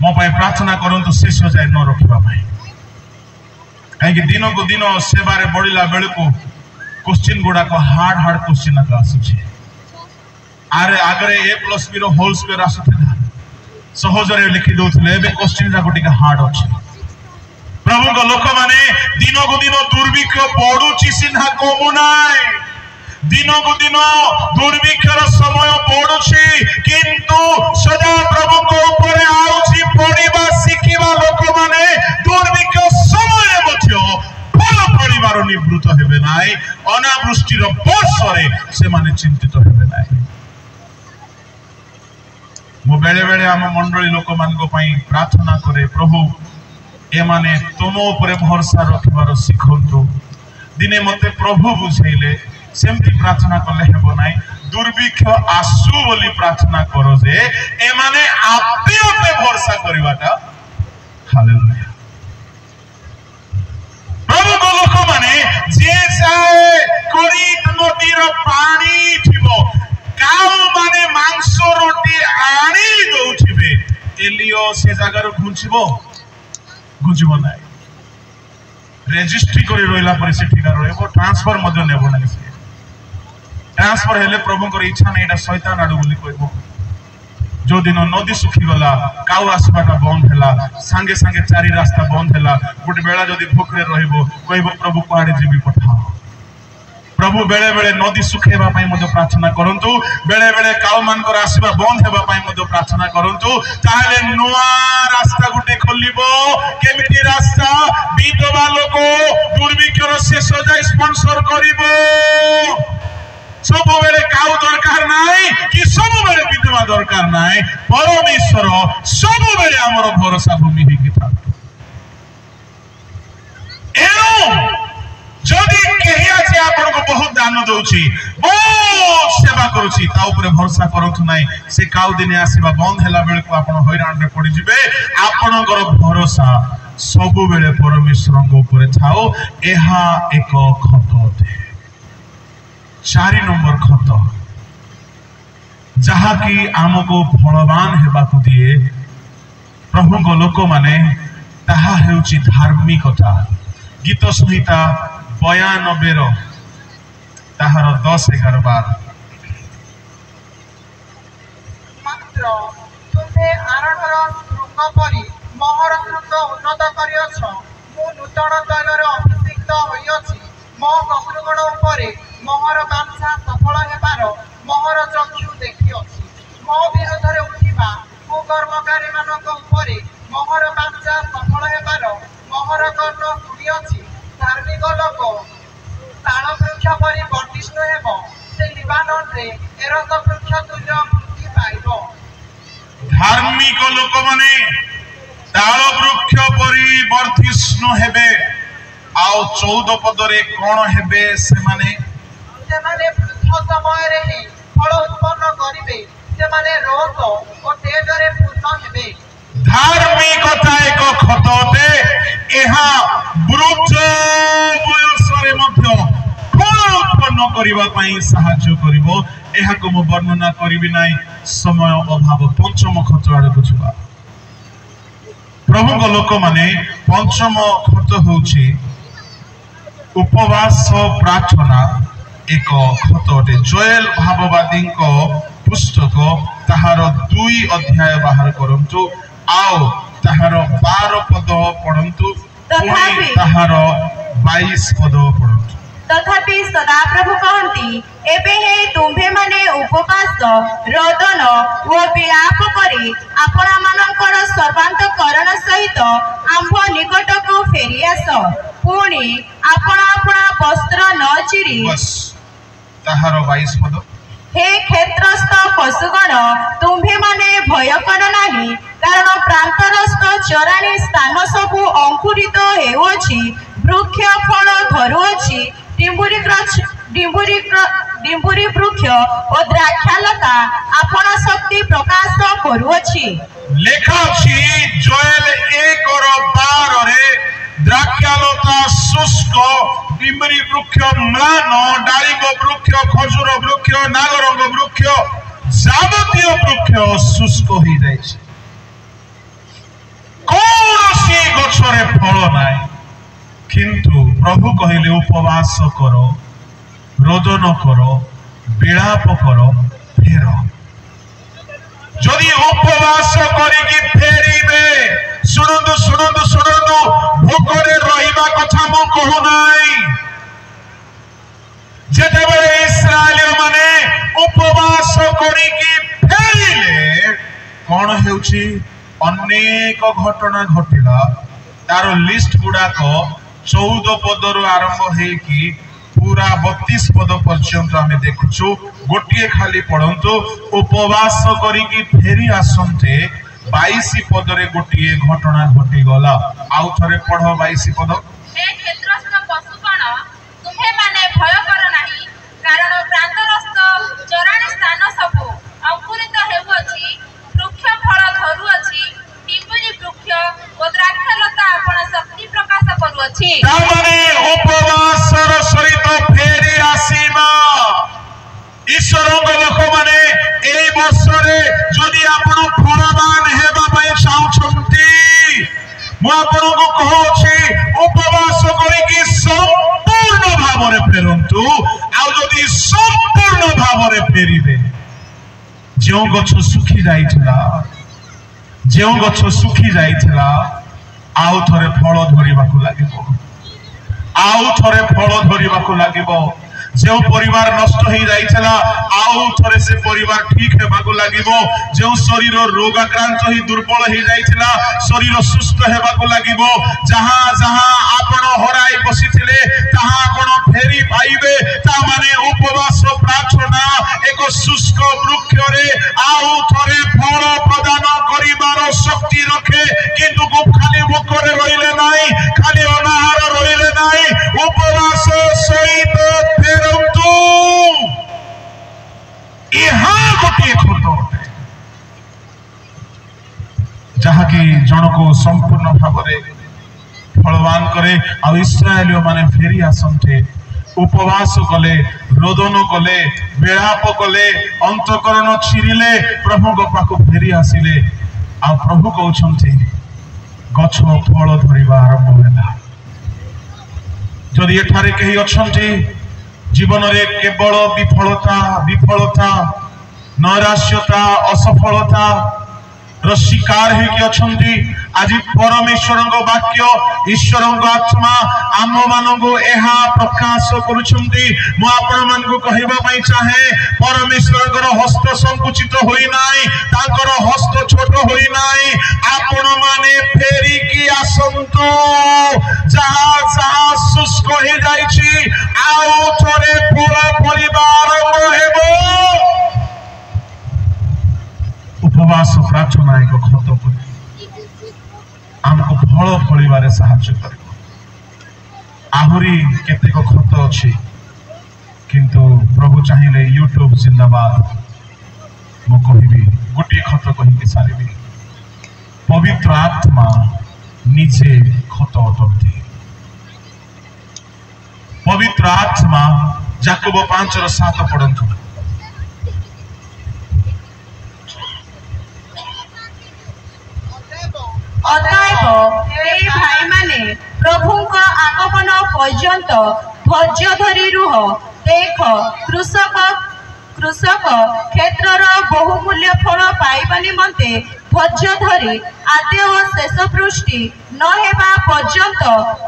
मो प्रार्थना करूँ शेष जाए न रखापी कहीं दिन को दिन सेवारे बढ़ला बेलू क्वेश्चन गुड़ाक हार्ड क्वेश्चन आसूचे आरे आगे A+B होल स्क्वायर आसूला सहजरे लिखि दौले क्वेश्चन जाक हार्ड अच्छे प्रभु को लोक माने दिन को दिन दुर्भिक्ष बढ़ुची सिन्हा कमुना दिन को दिन दुर्भिक्षर समय बढ़ुची किंतु सदा प्रभु को ऊपर आउची पढ़िबा शिखिबा लोक माने दुर्भिक्ष समय मध्य फल फलिबार निवृत्त हेबे नाई अनावृष्टिर वर्षरे से माने चिंतित हेबे नाई मो बेले बेले आम मंडली लोक मान प्रार्थना करे प्रभु ए माने तुम ऊपर भरोसा रखिबार शिखंतु दिने मते प्रभु बुझेले सेमती प्रार्थना कले हेबो नाई दुर्भिक्ष आसु बोली प्रार्थना करो जे ए माने आपे आपे भरोसा करिवाटा हालेलुया प्रभु को लोक माने जे जाए करीत नदीर पानी थिबो काउ माने मांस रोटी आनी दउथिबे एलियो से जगार घुंचिबो घुंचिबो नाई रेजिस्ट्री करी रोइला पर से ठिका रहबो ट्रांसफर मध्य नेबो नाई से ट्रांसफर हेले प्रभु को इच्छा नहीं एटा शैतान आडू बोली कहबो जो दिन नदी सुखी गला काउ आसबाटा बंद हैला संगे संगे चारि रास्ता बंद हैला गुटे बेला जदी भूखरे रहइबो कहबो प्रभु कुआडे जीवी पठाओ प्रभु बेले बेले नदी सुखेबा पई मध्य प्रार्थना करंतु बेले बेले काउ मानकर आसीबा बंद हेबा पई मध्य प्रार्थना करंतु ताले नुआ रास्ता गुटे खोलिबो केमिति रास्ता विधवा लोक दुर्भिक्षर शेष जाय स्पॉन्सर करिबो सब बेले काउ दरकार नाई कि सब बेले विधवा दरकार नाई परमेश्वर सब बेले हमर भरोसा भूमि ही था एनो जदि केही आछे आपन को बहुत दान दउछि बहुत सेवा करूछि ता ऊपर भरोसा करथु नाही से काउ दिने आसीबा बंद हैला बेले को आपन हैरान रे पड़ी जिवे आपन कर भरोसा सब बेले परमेश्वर को ऊपर थाओ एहा एक खत अटे 4 नंबर खत जहा की आमको फलवान हेबा को दिए प्रभु को लोक माने ताहा हेउछि धार्मिकता गीत संहिता 92 ताहार 10-11 बार मात्र तुमे आरणर शृंग परी मोहर श्रुत उन्नत करियछ मु नूतन तैलरे अभिषिक्त होइछि मो शत्रुगण उपरे मोहर बांछा सफल हेबार मोहर चक्षु देखियछि मो विरोधरे उठिबा कुकर्मकारी मानक उपरे मोहर बांछा सफल हेबार मोहर कर्ण सुनियछि धार्मिक लोक ताल वृक्ष परी बर्धिष्णु हेबो से लिबानन रे एरस वृक्ष तुल्य वृद्धि पाइबो धार्मिक लोक माने ताल वृक्ष परी बर्धिष्णु हेबे आउ 14 पदरे कोन हेबे से माने वृद्ध समय रे ही फल उत्पन्न करिवे से माने रोष और तेजरे पूर्ण हेबे धार्मिकता एक खतते एहा वृक्ष बयसरे मध्य फल उत्पन्न करिबा पई सहाय्य करिवो एहा को म वर्णना करिबि नाही समय अभाव पंचम खत आडे बुझबा प्रभु को लोक माने पंचम खत होछि उपवास प्रार्थना एक खत अटे जोएल भाववादी पुस्तक ताहार 2 अध्याय बाहर करंतु आओ ताहार 12 पद पढ़ंतु ताहार 22 पद पढ़ंतु तथापि सदा प्रभु कहती एबे हे तुम्भे माने उपवास रोदन ओ विलाप करी आपना मानकर सर्वांतकरण सहित आंभ निकट को फेरी आस पुणी आपना आपना वस्त्र न चिरी बस ताहार 22 पद हे क्षेत्रस्थ पशुगण तुम्भे माने भय कर नाही कारण प्रांतरस्थ चराणी स्थान सबु अंकुरित हेउछि वृक्ष फल धरुछि डिंबुरी वृक्ष और द्राक्षालता आपना शक्ति प्रकाश करुछि लेखा अछि जोएल 1 और 12 रे द्राक्षालता शुष्क डिमरी वृक्ष म्लान डालिम वृक्ष खजूर वृक्ष नागरंग वृक्ष जावतीय वृक्ष शुष्क हो जाए कौन सी गछरे फल नाई किंतु प्रभु कहले उपवास करो रोदन करो विलाप करो फेर जदि उपवास करिकी फेरिबे सुनंदु सुनंदु सुनंदु भोकरे रहिबा कथा मु कहू नाही जेतेबेले इस्राएलियो माने उपवास करिकी फेरिले कोन हेउची अनेक घटना घटिला तार लिस्ट गुडाक 14 पदरु आरंभ हेकी पूरा 32 पद पर्यंत आमे देखुछु गोटिए खाली पढ़ंतु उपवास करिकी फेरी आसंते 22 पदरे गोटिए घटना घटी गला आउ थरे पढ़ 22 पद हे क्षेत्रस्थ पशुगण तुम्हे माने भय कर नाही कारण प्रांतरस्थ चराणी स्थान सब अंकुरित हेउअछि वृक्ष फल धरुअछि टिमुरी वृक्ष ओ द्राक्षलता आपण शक्ति प्रकाश करूअछि तामाने उपवासर सहित फेरी आसीबा ईश्वरंग लोक माने एई वर्षरे जदि आपण फलवान हेबा पई चाहुछंती मु आपनको कहूछि उपवास करिकी संपूर्ण भावरे फेरंतु आ जदि संपूर्ण भावरे फेरिबे जेउ गछ सुखी जाइथिला जेउ गछ सुखी जाइथिला आउ थरे फल धरिबाकू लागिबो आउ थरे फल धरिबाकू लागिबो जो परिवार नष्ट हो जाइछला आउ थरे से परिवार ठीक हेबाकू लागिबो जो शरीर रोग आक्रांत ही दुर्बल हो जाइछला शरीर सुस्त हेबाकू लागिबो जहां जहां आपण हराई बसिथिले तहां आपण फेरी पाइबे ता माने उपवास प्रार्थना एक शुष्क वृक्ष रे आउ थरे फल प्रदान करिवार शक्ति रखे किंतु खाली भोकरे रहिले नाही खाली अनाहार रहिले नाही उपवास सहित फेरंतु यहाँ गोटे खत जहाँकि जनको संपूर्ण भावरे फलवान करे आ इस्राएलियो माने फेरी आसंते उपवास कले रोदन कले विलाप कले अंतकरण छिरिले प्रभु पाखु फेरी आसिले आ प्रभु कहउछंती गछ फल धरिबा आरंभ होला जदि एठारे केही अछंती जीवन रे केवल विफलता विफलता नैराश्यता असफलता रो शिकार हेकी अछंती आज परमेश्वर वाक्य ईश्वर आत्मा आम मानक एहा प्रकाश करुछंती मु आपण मानक कहबा पई चाहे परमेश्वर हस्त संकुचित होई नाही ताकर हस्त छोट होई नाही आपण माने फेरी की आसंतो जहां जहां शुष्क हो जाइछि आउ थोरे पूरा परिवार हेबो उपवास प्रार्थना एक खत आमको फल फलिबारे साहाय्य करिबो आहुरी केतेक खत अछि किंतु प्रभु चाहिए यूट्यूब जिंदाबाद मु कहिबी गोटे खत कहि सारिबी पवित्र आत्मा नीचे खत अटंती पवित्र आत्मा याकूब 5:7 पढ़ंतु अतएव हे भाई माने प्रभु का आगमन पर्यंत धैर्य धरी रुह देख कृषक क्षेत्रर बहुमूल्य फल पाइबा निमंते धैर्य धरी आद्य और शेष वृष्टि न हेबा पर्यंत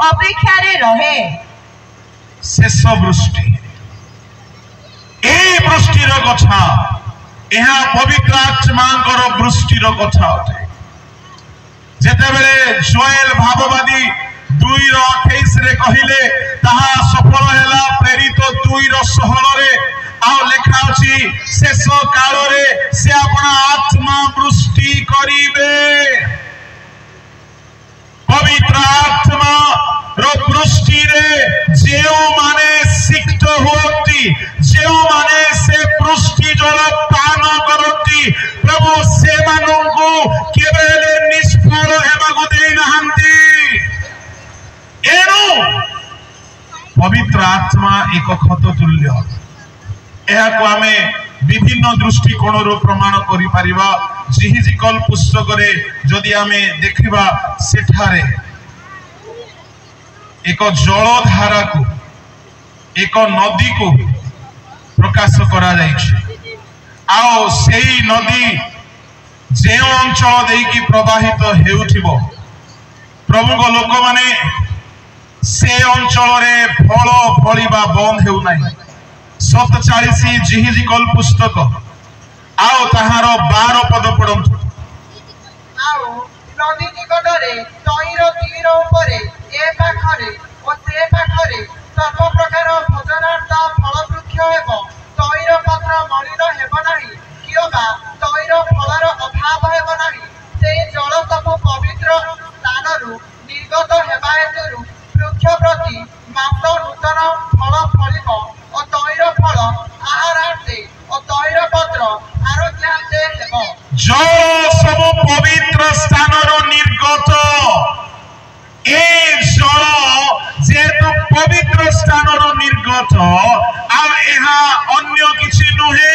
अपेक्षा रे रहे शेष वृष्टि ए वृष्टिर कथा यह पवित्र आत्मांकर वृष्टिर कथा अटे जेतेबेले जोएल भाववादी 2:28 रे कहिले ताहा सफल हैला प्रेरित 2:16 रे आ लेखा अछि शेष काल रे से अपन आत्मा वृष्टि करिवे पवित्र आत्मा रो वृष्टि रे जेउ माने सिक्त होती जेउ माने से वृष्टि जल पान करती प्रभु से मानंगु केबेले निष्फल हेबाकु देई नाहंती पवित्र आत्मा एक खत तुल्य को आम विभिन्न दृष्टिकोण प्रमाण करिजिकल पुस्तक जदि आम देखा सेठारे एक जलधारा को एक नदी को प्रकाश करा आओ से नदी जे अंचल देकी प्रवाहित हेउथिबो प्रभु को लोक माने से अंचल रे फल फलिबा बंद हेउ नाही 47 जिहिजिकल पुस्तक आओ ताहार 12 पद पढंतु आओ नदी निकटरे तैर तीर उपरे ए पाखरे ओ से पाखरे सर्व प्रकार भोजनार्थ फल वृक्ष हेबो तैर पत्र मलिन हेबो नाही कियोबा तैर फलर अभाव हेबो नाही से जल सब पवित्र स्थानरु निर्गत हेबा हेतुरु वृक्ष प्रति मास नूतन फल फलिबो ओ तैर फल आहारार्थे ओ तैर पत्र आरोग्यार्थे हेबो जल सब पवित्र स्थानरु निर्गत ए जल जेतु पवित्र स्थानरु निर्गत आ एहा अन्य किछि नुहे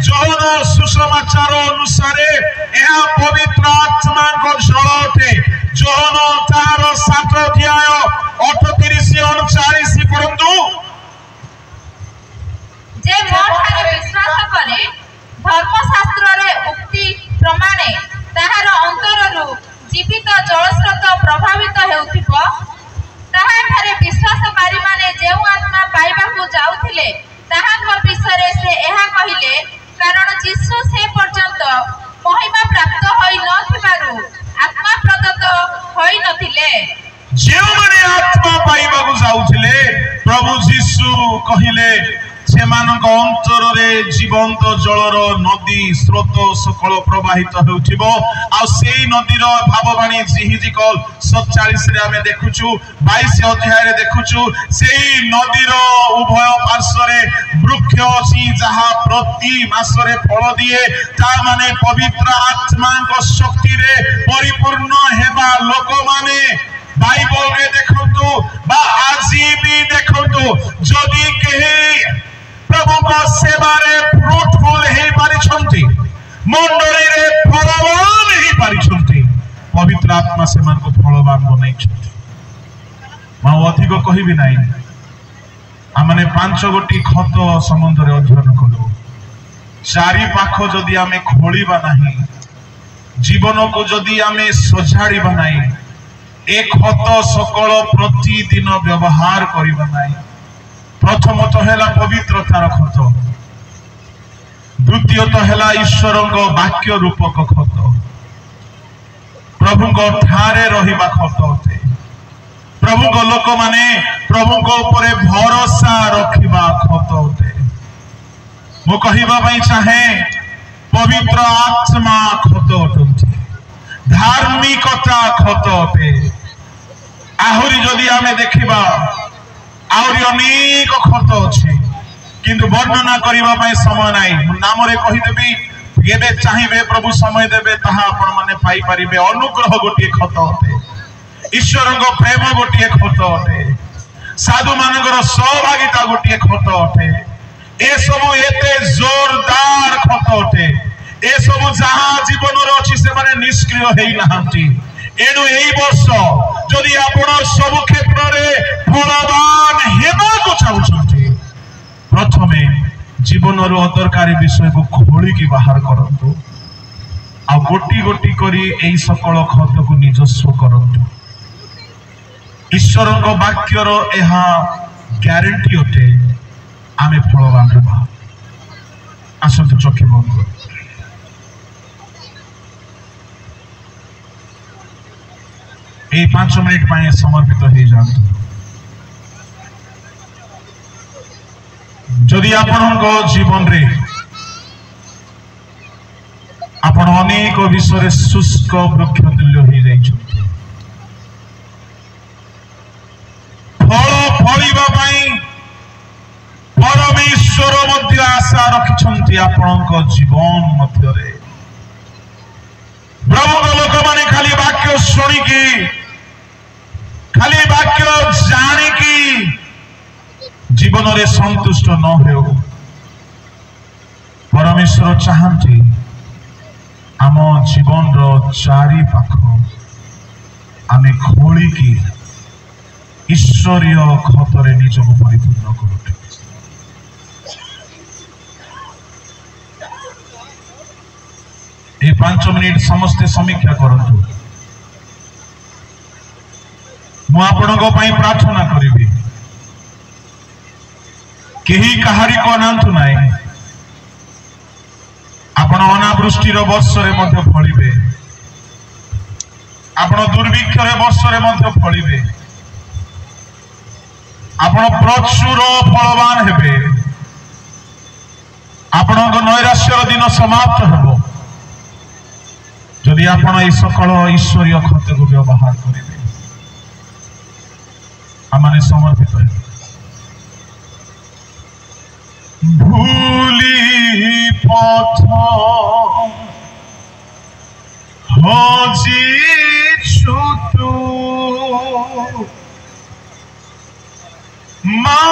जौन सुसमाचार अनुसार एहा पवित्र आत्मा को जल अटे जौन तार 7 अध्याय 38 39 परंतु जे मोठारे विश्वास करे धर्मशास्त्र रे उक्ति प्रमाणे ताहार अंतररु जीवित जलस्रोत प्रभावित हेउथिबो ताहारे विश्वासकारी माने जे आत्मा पाइबाकू जाउथिले ताहार विषय से एहा कहिले कारण यीशु से पर्यंत महिमा प्राप्त होई नथिबारु आत्मा प्रदत्त होई नथिले जे माने आत्मा पाइबाकू जाउथिले प्रभु यीशु कहिले सेमानक अंतर रे जीवंत जलर नदी स्रोत सकल प्रवाहित हेउथिबो आ सेई नदीर भाववाणी जिहिजिकल 47 रे आमे देखुछु 22 अध्याय रे देखुछु सेई नदीर उभय पार्श्व रे वृक्ष अछि जहा प्रति मास रे फल दिए ता माने पवित्र आत्मा को शक्ति रे परिपूर्ण हेबा लोक माने बाइबल रे देखंतु बा आजी भी देखंतु जदि केही प्रभु को सेवा रे फ्रूटफुल हे पारिछंती मंडली रे फलवान हे पारिछंती पवित्र आत्मा से मन को फलवान बनाई छंती मा अधिक कहिबि नाही आमने 5 गोटी खत संबंध रे अध्ययन कलो चारि पाख जदि आमे खोलिबा नाही जीवन को जदि आमे सजाड़ीबा नाही एक खत सकल प्रतिदिन व्यवहार करिबा नाही प्रथमत हेला पवित्रतार खत द्वितीयत हेला ईश्वर वाक्य रूपक खत प्रभु ठारे रहिबा खत होते प्रभु लोक माने प्रभु ऊपर भरोसा रखिबा खत होते मु कहिबा पई चाहे पवित्र आत्मा खत होते धार्मिकता खत होते आहुरी जदि आमे देखिबा आउरी अनेक खत अछि किंतु वर्णना करिबा पई समय नाही नाम रे कहि देबी केबे चाहिबे प्रभु समय देबे ताहा आपण माने पाई परिबे अनुग्रह गोटी खत होते ईश्वरंग प्रेम गोटी खत होते साधु मानकर सहभागिता गोटी खत होते ए सब एते जोरदार खत होते ए सब जहां जीवन रे अछि से माने निष्क्रिय हेई नाहंती एनु एई वर्ष जदि आपण सब क्षेत्र रे फलवान हेबा को चाहुछंती प्रथमे जीवन रो अदरकारी विषय को खोली की बाहर करंतु आ गोटी गोटी करी एई सकल खत को निजस्व करंतु ईश्वर को वाक्य रो एहा ग्यारंटी होते आमे फलवान हेबा आसंतु चकी बंद ए 5 मिनिट में समर्पित हो जातु जदि आपनको जीवन रे आपण अनेक विषय शुष्क वृक्ष तुल्य हो जाइछो फल फलिबा पई परमेश्वर मध्य आशा रखिछंती आपनको जीवन मध्य रे प्रभु लोक माने खाली वाक्य सुनी की खाली वाक्य जानी की जीवन रे संतुष्ट न हो परमेश्वर चाहती आम जीवन रो चारि पाख आमे खोलिकी ईश्वरीय खतरे निजक परिपूर्ण करूँ। ये 5 मिनिट समस्ते समीक्षा करंतु। मु आपणक पई प्रार्थना करिबी केही कहारी को अनांतु नाई आपण अनावृष्टिर वर्ष रे मध्य फलिबे आपण दुर्भिक्षर वर्ष रे मध्य फलिबे आपण प्रचुर फलवान हेबे आपणक नैराश्यर दिन समाप्त हेबो जदि आपण ए सकल ईश्वरीय खत को व्यवहार करेंगे आमने समर्पित है। भूली पथ हजी छुतु मा